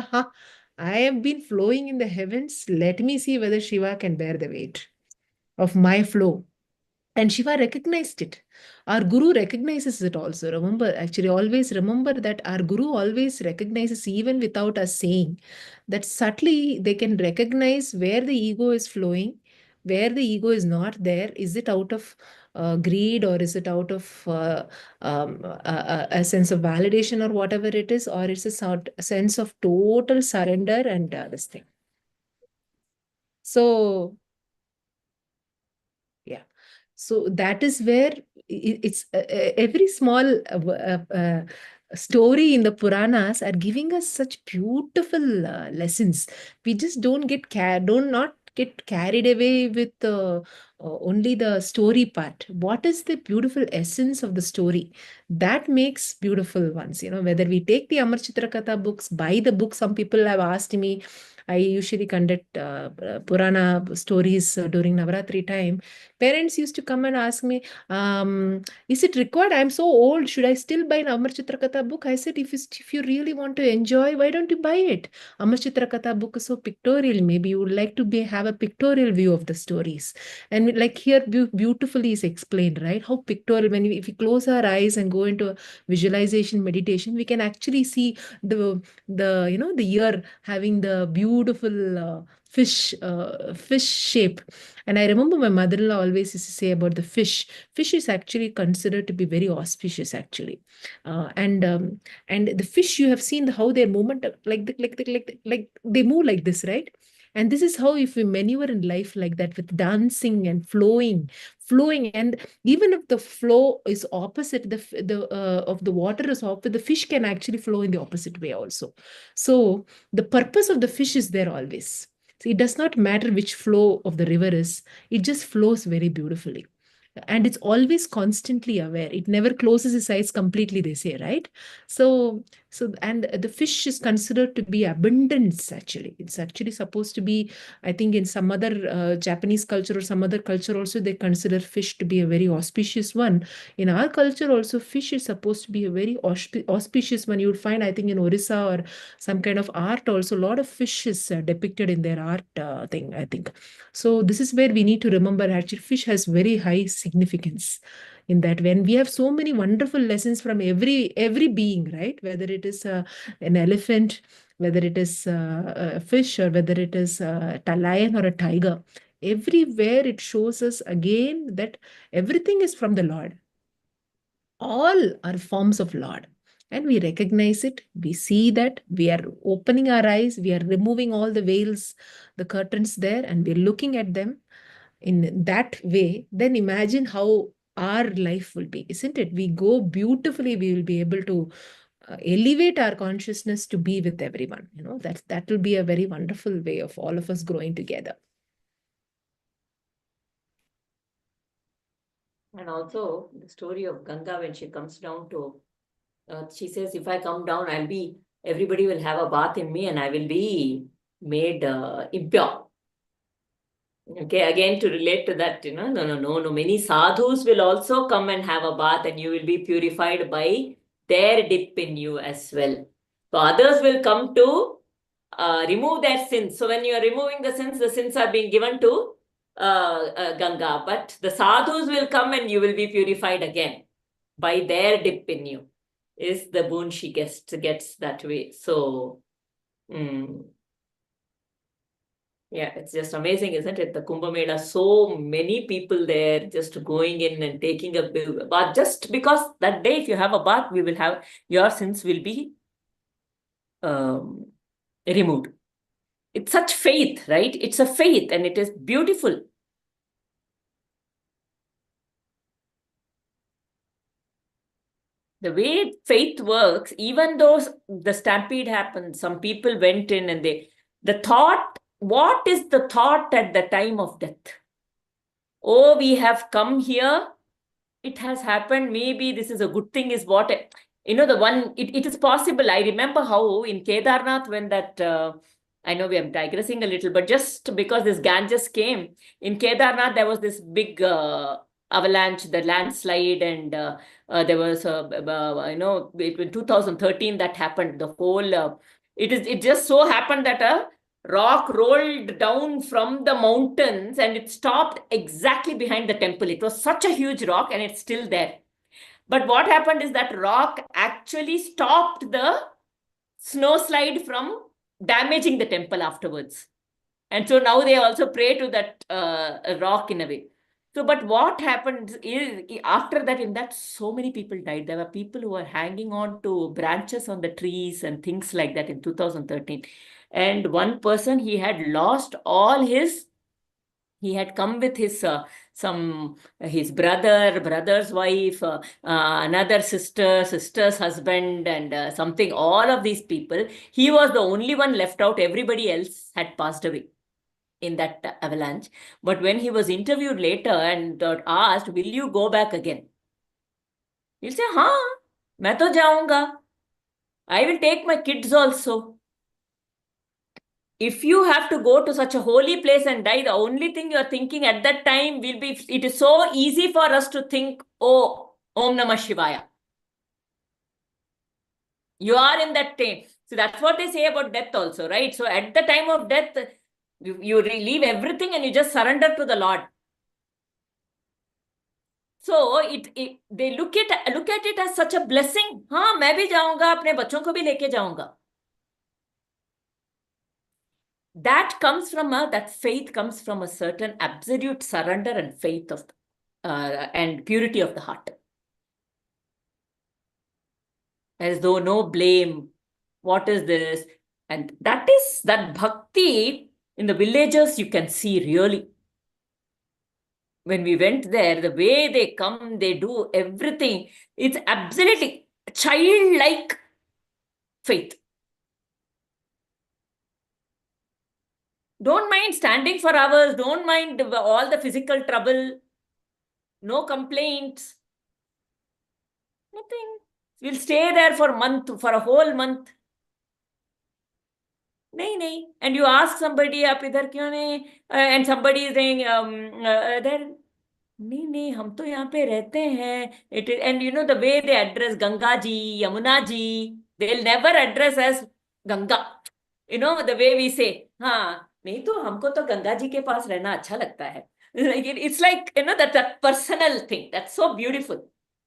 I have been flowing in the heavens. Let me see whether Shiva can bear the weight of my flow. And Shiva recognized it. Our Guru recognizes it also. Remember, actually, always remember that our Guru always recognizes, even without us saying, that subtly they can recognize where the ego is flowing, where the ego is not there. Is it out of greed, or is it out of a sense of validation, or whatever it is, or it's a sense of total surrender and this thing. So, yeah. So that is where it's every small story in the Puranas are giving us such beautiful lessons. We just don't not get carried away with only the story part. What is the beautiful essence of the story? That makes beautiful ones. Whether we take the Amar Chitra Katha books, buy the book. Some people have asked me. I usually conduct Purana stories during Navaratri time. Parents used to come and ask me, is it required? I'm so old. Should I still buy an Amar Chitra Katha book? I said, if you really want to enjoy, why don't you buy it? Amar Chitra Katha book is so pictorial. Maybe you would like to have a pictorial view of the stories. And like here, beautifully is explained, right? How pictorial, if we close our eyes and go into a visualization meditation, we can actually see the year having the beautiful fish shape. And I remember my mother-in-law always used to say about the fish. Fish is actually considered to be very auspicious, actually. And the fish, you have seen how their movement, like they move like this, right? And this is how, if we maneuver in life like that, with dancing and flowing, and even if the flow is opposite, the of the water is opposite, the fish can actually flow in the opposite way also. So the purpose of the fish is there always. So it does not matter which flow of the river is, it just flows very beautifully. And it's always constantly aware. It never closes its eyes completely, they say, right? And the fish is considered to be abundance, actually. It's actually supposed to be, I think in some other Japanese culture or some other culture also, they consider fish to be a very auspicious one. In our culture also, fish is supposed to be a very auspicious one. You would find, I think in Orissa or some kind of art also, a lot of fish is depicted in their art thing, I think. So this is where we need to remember, actually, fish has very high significance in that. When we have so many wonderful lessons from every being, right? Whether it is an elephant, whether it is a fish, or whether it is a lion or a tiger, everywhere it shows us again that everything is from the Lord. All are forms of Lord. And we recognize it, we see that, we are opening our eyes, we are removing all the veils, the curtains there, and we're looking at them in that way. Then imagine how our life will be, isn't it? We go beautifully, we will be able to elevate our consciousness to be with everyone. That will be a very wonderful way of all of us growing together. And also the story of Ganga, when she comes down to she says, if I come down, everybody will have a bath in me and I will be made impure. Okay, again, to relate to that, no. Many sadhus will also come and have a bath and you will be purified by their dip in you as well. So others will come to remove their sins. So when you are removing the sins are being given to Ganga. But the sadhus will come and you will be purified again by their dip in you. Is the boon she gets that way. So, yeah, it's just amazing, isn't it? The Kumbh Mela, so many people there just going in and taking a bath. Just because that day, if you have a bath, your sins will be removed. It's such faith, right? It's a faith and it is beautiful. The way faith works, even though the stampede happened, some people went in and what is the thought at the time of death? Oh, we have come here. It has happened. Maybe this is a good thing, is what, it is possible. I remember how in Kedarnath, when that, I know we are digressing a little, but just because this Ganges came, in Kedarnath, there was this big avalanche, the landslide, and there was, in 2013 that happened. The whole, it just so happened that rock rolled down from the mountains and it stopped exactly behind the temple. It was such a huge rock and it's still there. But what happened is that rock actually stopped the snow slide from damaging the temple afterwards. And so now they also pray to that rock in a way. So, but what happened is after that, in that, so many people died. There were people who were hanging on to branches on the trees and things like that in 2013. And one person, he had lost all his, he had come with his his brother's wife, another sister's husband, and something, all of these people. He was the only one left out. Everybody else had passed away in that avalanche. But when he was interviewed later and asked, will you go back again? He'll say, हाँ, मैं तो जाऊंगा. I will take my kids also. If you have to go to such a holy place and die, the only thing you're thinking at that time will be, it is so easy for us to think, oh, Om Namah Shivaya. You are in that time. So that's what they say about death also, right? So at the time of death, you leave everything and you just surrender to the Lord. So they look at it as such a blessing. हाँ, मैं भी जाऊंगा, अपने बच्चों को भी लेके जाऊंगा. That comes from that faith comes from a certain absolute surrender and faith of and purity of the heart. As though no blame. What is this? And that is that bhakti in the villages you can see really. When we went there, the way they come, they do everything. It's absolutely childlike faith. Don't mind standing for hours. Don't mind all the physical trouble. No complaints. Nothing. We'll stay there for a whole month. नहीं. And you ask somebody, आप इधर क्यों नहीं? And somebody is saying, there. नहीं, हम तो यहाँ पे रहते हैं. And you know the way they address Ganga ji, Yamuna ji, they'll never address as Ganga. You know the way we say, हाँ, नहीं तो हमको तो गंगा जी के पास रहना अच्छा लगता है. It's like, you know, that personal thing. That's so beautiful.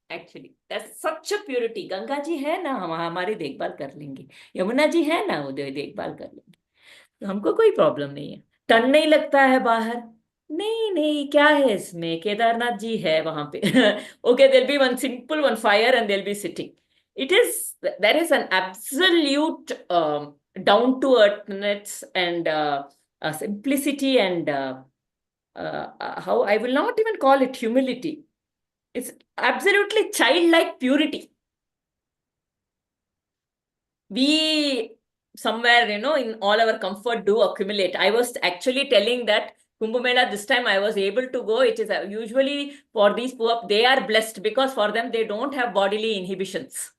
Actually, that's such a purity. Ganga ji है ना, हम हमारी देखभाल कर लेंगे. यमुना जी है ना, वो देखभाल कर लेंगे. तो हमको कोई प्रॉब्लम नहीं है. टन नहीं लगता है बाहर. नहीं, क्या है इसमें? केदारनाथ जी है वहां पे. Okay, there'll be one simple fire and they'll be sitting. There is an absolute down to earthness and simplicity and how I will not even call it humility. It's absolutely childlike purity. We somewhere, you know, in all our comfort do accumulate. I was actually telling that Kumbh Mela this time I was able to go. It is usually for these poor, they are blessed because for them, they don't have bodily inhibitions.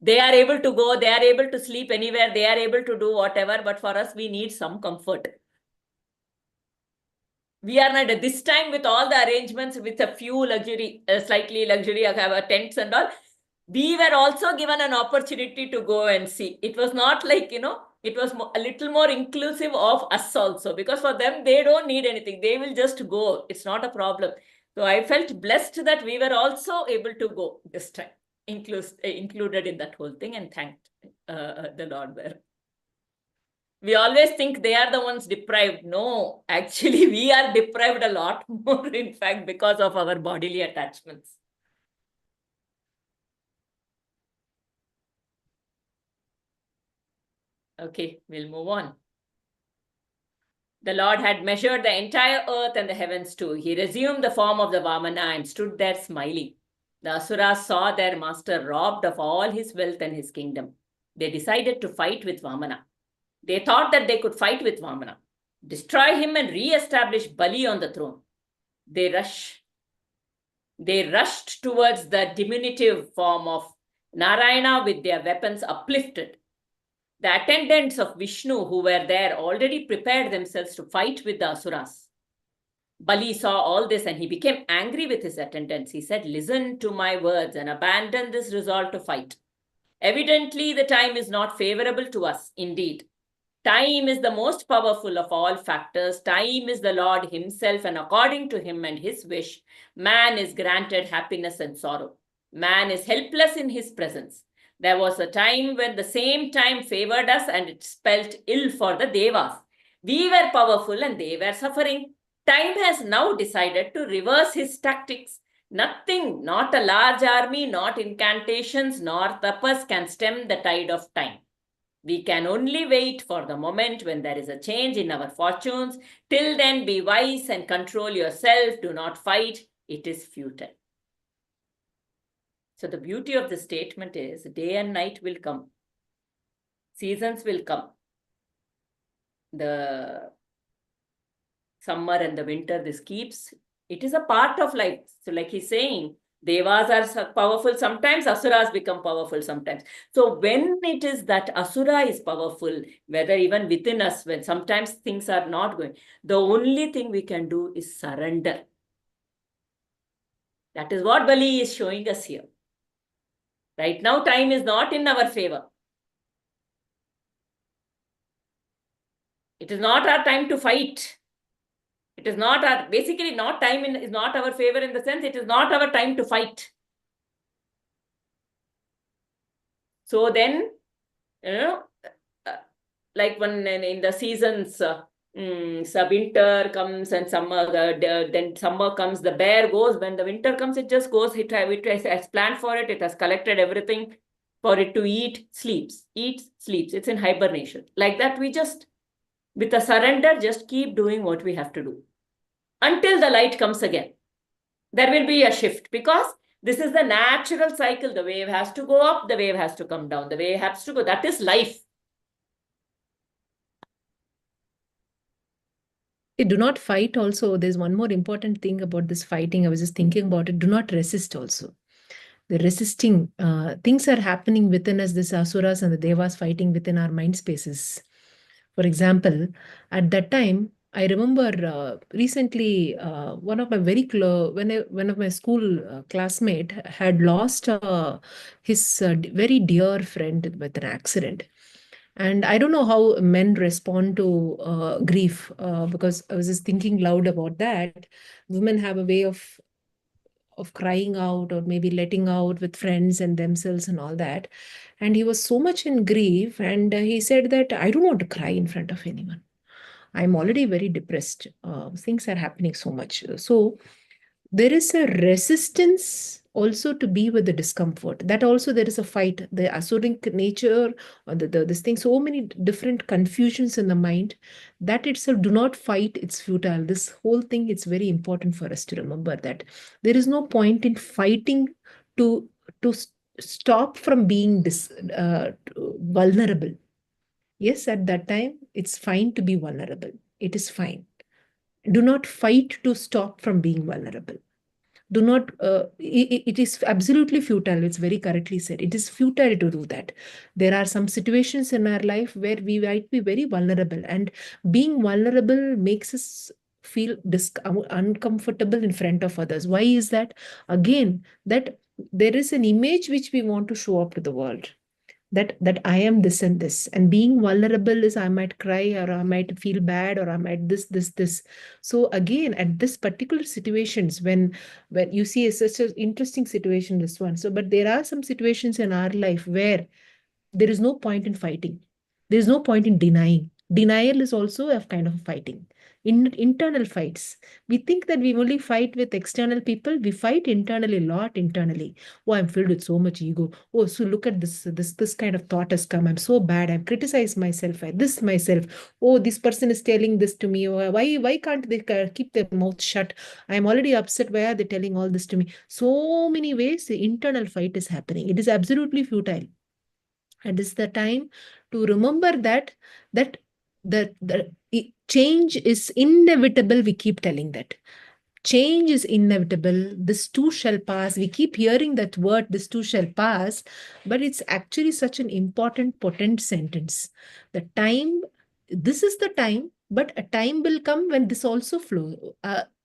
They are able to go, they are able to sleep anywhere, they are able to do whatever. But for us, we need some comfort. We are not this time with all the arrangements, with a few luxury, slightly luxury tents and all. We were also given an opportunity to go and see. It was not like, you know, it was a little more inclusive of us also, because for them, they don't need anything. They will just go. It's not a problem. So I felt blessed that we were also able to go this time, included in that whole thing, and thanked the Lord there. We always think they are the ones deprived. No, actually, we are deprived a lot more, in fact, because of our bodily attachments. Okay, we'll move on. The Lord had measured the entire earth and the heavens too. He resumed the form of the Vamana and stood there smiling. The Asuras saw their master robbed of all his wealth and his kingdom. They decided to fight with Vamana. They thought that they could fight with Vamana, destroy him and re-establish Bali on the throne. They rushed towards the diminutive form of Narayana with their weapons uplifted. The attendants of Vishnu who were there already prepared themselves to fight with the Asuras. Bali saw all this and he became angry with his attendants. He said, listen to my words and abandon this resolve to fight. Evidently, the time is not favorable to us. Indeed, Time is the most powerful of all factors. Time is the Lord himself, and according to him and his wish, man is granted happiness and sorrow. Man is helpless in his presence. There was a time when the same time favored us and it spelt ill for the Devas. We were powerful and they were suffering. Time has now decided to reverse his tactics. Nothing, not a large army, not incantations, nor tapas can stem the tide of time. We can only wait for the moment when there is a change in our fortunes. Till then, be wise and control yourself. Do not fight. It is futile. So the beauty of the statement is day and night will come. Seasons will come. The summer and the winter, this keeps. It is a part of life. So like he's saying, Devas are powerful sometimes, Asuras become powerful sometimes. So when it is that Asura is powerful, whether even within us, when sometimes things are not going, the only thing we can do is surrender. That is what Bali is showing us here. Right now, time is not in our favor. It is not our time to fight. It is not our, basically not time is not our favor in the sense it is not our time to fight. So then, like when in the seasons, winter comes and summer, then summer comes, the bear goes. When the winter comes, it just goes. It has planned for it. It has collected everything for it to eat, sleeps, eats, sleeps. It's in hibernation. Like that, we just, with a surrender, just keep doing what we have to do until the light comes again. There will be a shift because this is the natural cycle. The wave has to go up, the wave has to come down, the wave has to go. That is life. Do not fight also. There's one more important thing about this fighting. I was just thinking about it. Do not resist also. The resisting, things are happening within us, this Asuras and the Devas fighting within our mind spaces. For example, at that time, I remember recently one of my very close, one of my school classmate had lost his very dear friend with an accident. And I don't know how men respond to grief because I was just thinking loud about that. Women have a way of crying out or maybe letting out with friends and themselves and all that. And he was so much in grief, and he said that I don't want to cry in front of anyone. I'm already very depressed. Things are happening so much. So there is a resistance also to be with the discomfort. That also there is a fight. The Asuric nature, or this thing, so many different confusions in the mind. That itself, do not fight, it's futile. This whole thing, it's very important for us to remember that there is no point in fighting to stop from being vulnerable. Yes, at that time, it's fine to be vulnerable. It is fine. Do not fight to stop from being vulnerable. Do not, it is absolutely futile. It's very correctly said. It is futile to do that. There are some situations in our life where we might be very vulnerable, and being vulnerable makes us feel uncomfortable in front of others. Why is that? Again, that there is an image which we want to show up to the world. That I am this and this, and being vulnerable is I might cry, or I might feel bad, or I might this. So again, at this particular situations, when you see such an interesting situation, this one. So, but there are some situations in our life where there is no point in fighting. There is no point in denying. Denial is also a kind of fighting. In internal fights, we think that we only fight with external people. We fight internally a lot. Internally, oh, I'm filled with so much ego. Oh, so look at this kind of thought has come. I'm so bad. I've criticized myself. This myself. Oh, this person is telling this to me. Oh, why can't they keep their mouth shut? I'm already upset. Why are they telling all this to me? So many ways the internal fight is happening. It is absolutely futile. And this is the time to remember that the change is inevitable. We keep telling that. Change is inevitable. This too shall pass. We keep hearing that word, this too shall pass, but it's actually such an important, potent sentence. The time, this is the time, but a time will come when this also flows.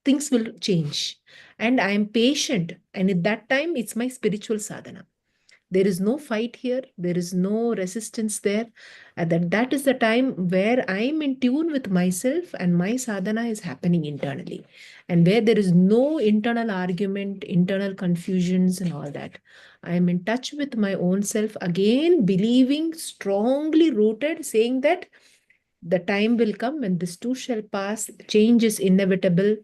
Things will change. And I am patient. And at that time, it's my spiritual sadhana. There is no fight here. There is no resistance there. And that is the time where I'm in tune with myself and my sadhana is happening internally. And where there is no internal argument, internal confusions and all that. I am in touch with my own self again, believing, strongly rooted, saying that the time will come when this too shall pass, change is inevitable,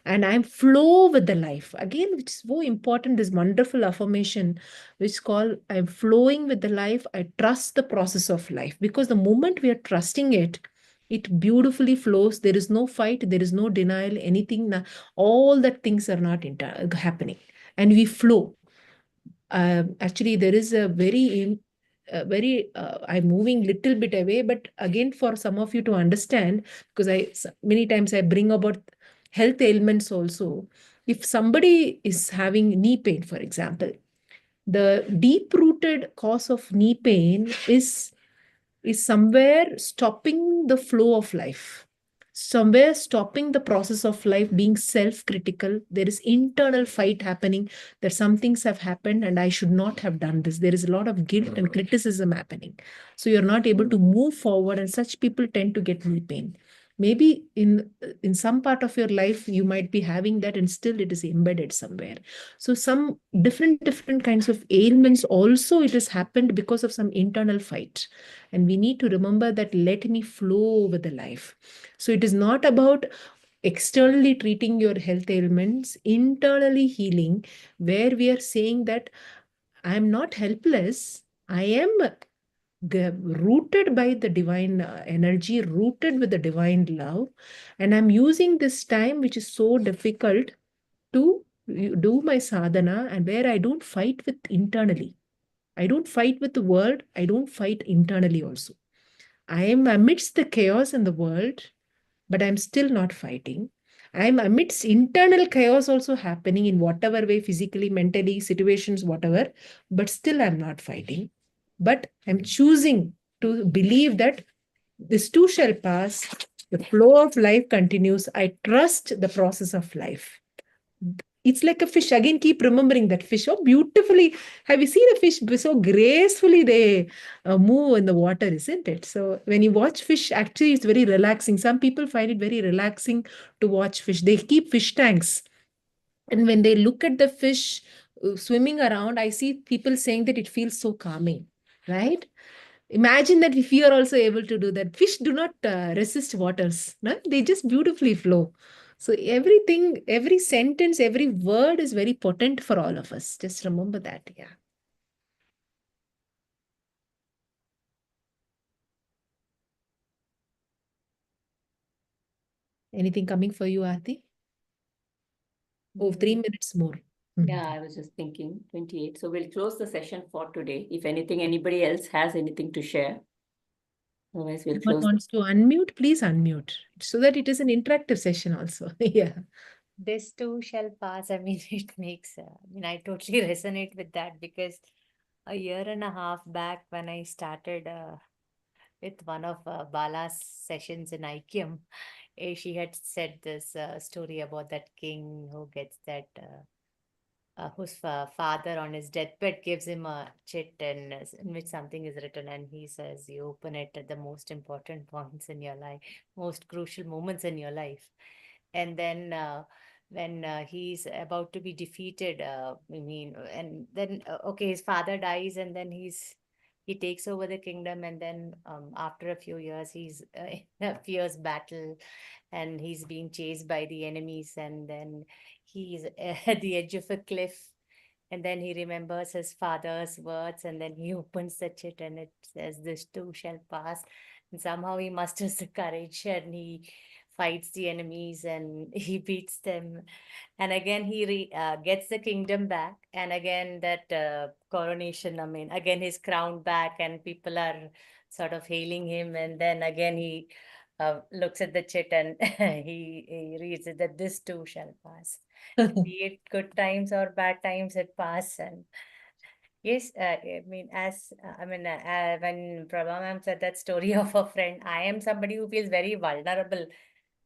and I'm flow with the life. Again, which is so important, this wonderful affirmation, which is called I'm flowing with the life. I trust the process of life because the moment we are trusting it, it beautifully flows. There is no fight, there is no denial, anything, all that things are not happening. And we flow. Actually, there is a I'm moving little bit away, but again, for some of you to understand, because many times I bring about health ailments also. If somebody is having knee pain, for example, the deep-rooted cause of knee pain is somewhere stopping the flow of life, somewhere stopping the process of life, being self-critical. There is internal fight happening that some things have happened and I should not have done this. There is a lot of guilt and criticism happening. So you're not able to move forward, and such people tend to get knee pain. Maybe in some part of your life, you might be having that and still it is embedded somewhere. So some different kinds of ailments also, it has happened because of some internal fight. And we need to remember that let me flow with the life. So it is not about externally treating your health ailments, internally healing, where we are saying that I am not helpless. I am rooted by the divine energy, rooted with the divine love. And I'm using this time, which is so difficult, to do my sadhana, and where I don't fight with internally. I don't fight with the world. I don't fight internally also. I am amidst the chaos in the world, but I'm still not fighting. I'm amidst internal chaos also happening in whatever way, physically, mentally, situations, whatever, but still I'm not fighting. But I'm choosing to believe that this too shall pass. The flow of life continues. I trust the process of life. It's like a fish. Again, keep remembering that fish. Oh, beautifully. Have you seen a fish so gracefully they move in the water, isn't it? So when you watch fish, actually, it's very relaxing. Some people find it very relaxing to watch fish. They keep fish tanks. And when they look at the fish swimming around, I see people saying that it feels so calming, right? Imagine that if we are also able to do that. Fish do not resist waters, no? They just beautifully flow. So everything, every sentence, every word is very potent for all of us. Just remember that. Yeah. Anything coming for you, Aarti? Oh, 3 minutes more. Yeah, I was just thinking 28. So we'll close the session for today. If anything, anybody else has anything to share. Otherwise, we'll Someone close. wants to unmute, please unmute so that it is an interactive session also. Yeah. This too shall pass. I mean, it makes, I totally resonate with that because a year and a half back when I started with one of Bala's sessions in Aikyam, she had said this story about that king who gets that whose father on his deathbed gives him a chit and in which something is written, and he says you open it at the most important points in your life, most crucial moments in your life. And then when he's about to be defeated, and then okay, his father dies, and then he takes over the kingdom, and then after a few years he's in a fierce battle and he's being chased by the enemies, and then he's at the edge of a cliff, and then he remembers his father's words, and then he opens the chit and it says this too shall pass, and somehow he musters the courage and he fights the enemies and he beats them, and again he gets the kingdom back, and again that coronation, again he's crowned back and people are sort of hailing him, and then again he looks at the chit and he reads it that this too shall pass. Be it good times or bad times, it pass. And yes, when Prabha ma'am said that story of a friend, I am somebody who feels very vulnerable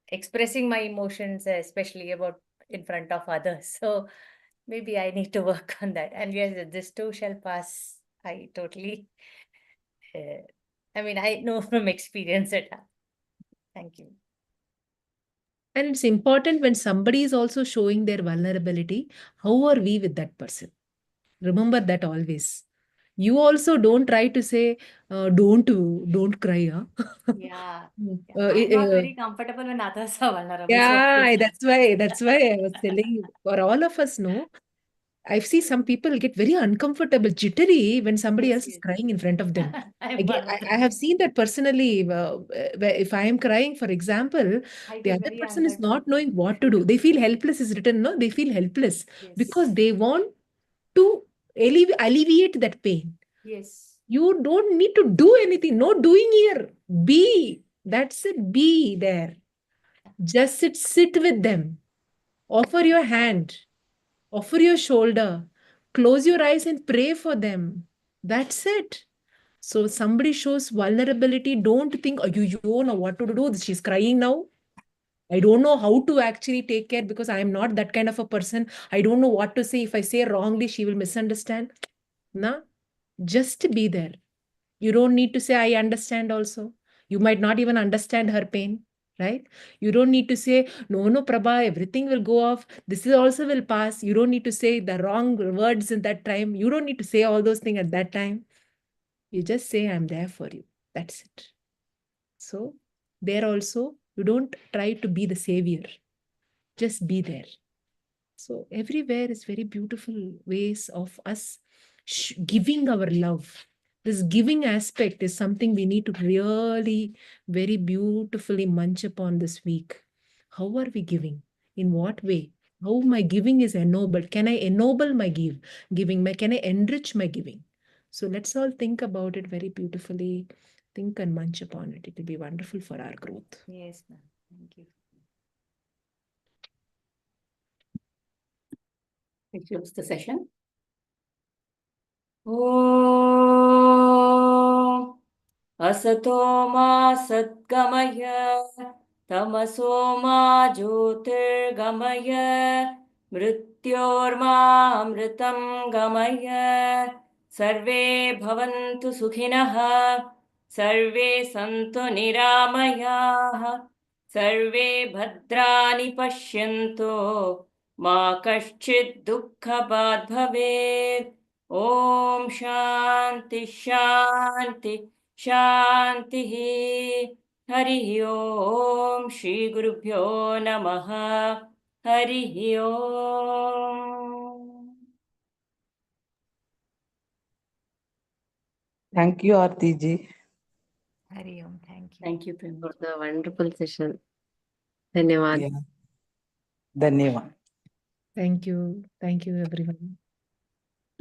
expressing my emotions, especially about in front of others. So maybe I need to work on that. And yes, this too shall pass. I totally, I mean, I know from experience it. Thank you. And it's important when somebody is also showing their vulnerability, how are we with that person? Remember that always. You also don't try to say, don't cry. Huh? Yeah. Uh, I'm not uh, very comfortable when others are vulnerable. So yeah, obviously. that's why I was telling you. For all of us, no, I've seen some people get very uncomfortable, jittery when somebody Yes, else is yes. crying in front of them. I'm one of I them. have seen that personally. Where if I am crying, for example, I the get other very person is not uncomfortable. knowing what to do. They feel helpless, is written, no? They feel helpless because Yes. they want to alleviate that pain. Yes. You don't need to do anything. No doing here. Be. That's it. Be there. Just sit with them. Offer your hand. Offer your shoulder. Close your eyes and pray for them. That's it. So somebody shows vulnerability. Don't think, oh, you know what to do. She's crying now. I don't know how to actually take care because I am not that kind of a person. I don't know what to say. If I say wrongly, she will misunderstand. Nah, just be there. You don't need to say, I understand also. You might not even understand her pain, right? You don't need to say, no, Prabha, everything will go off. This is also will pass. You don't need to say the wrong words in that time. You don't need to say all those things at that time. You just say, I'm there for you. That's it. So there also, you don't try to be the savior. Just be there. So everywhere is very beautiful ways of us giving our love. This giving aspect is something we need to really very beautifully munch upon this week. How are we giving? In what way? How my giving is ennobled? Can I ennoble my giving? Can I enrich my giving? So let's all think about it very beautifully. Think and munch upon it. It will be wonderful for our growth. Yes, ma'am. Thank you. It close the session. Om Asato ma Satgamaya Tamaso ma Jyotirgamaya Mrityorma Amritam Gamaya Sarve Bhavantu Sukhinaha Sarve Santu Niramayaha Sarve Bhadrani Pashyanto Ma Kaschid Dukkhabad Bhavet Om Shanti Shanti Shanti Hari Om Shri Gurubhyo Namaha Hari Om. Thank you, Aarti ji. Hari Om. Thank you. Thank you, Prem. For the wonderful session. Dhanyawad. Yeah. Dhanyavad. Thank you. Thank you, everyone.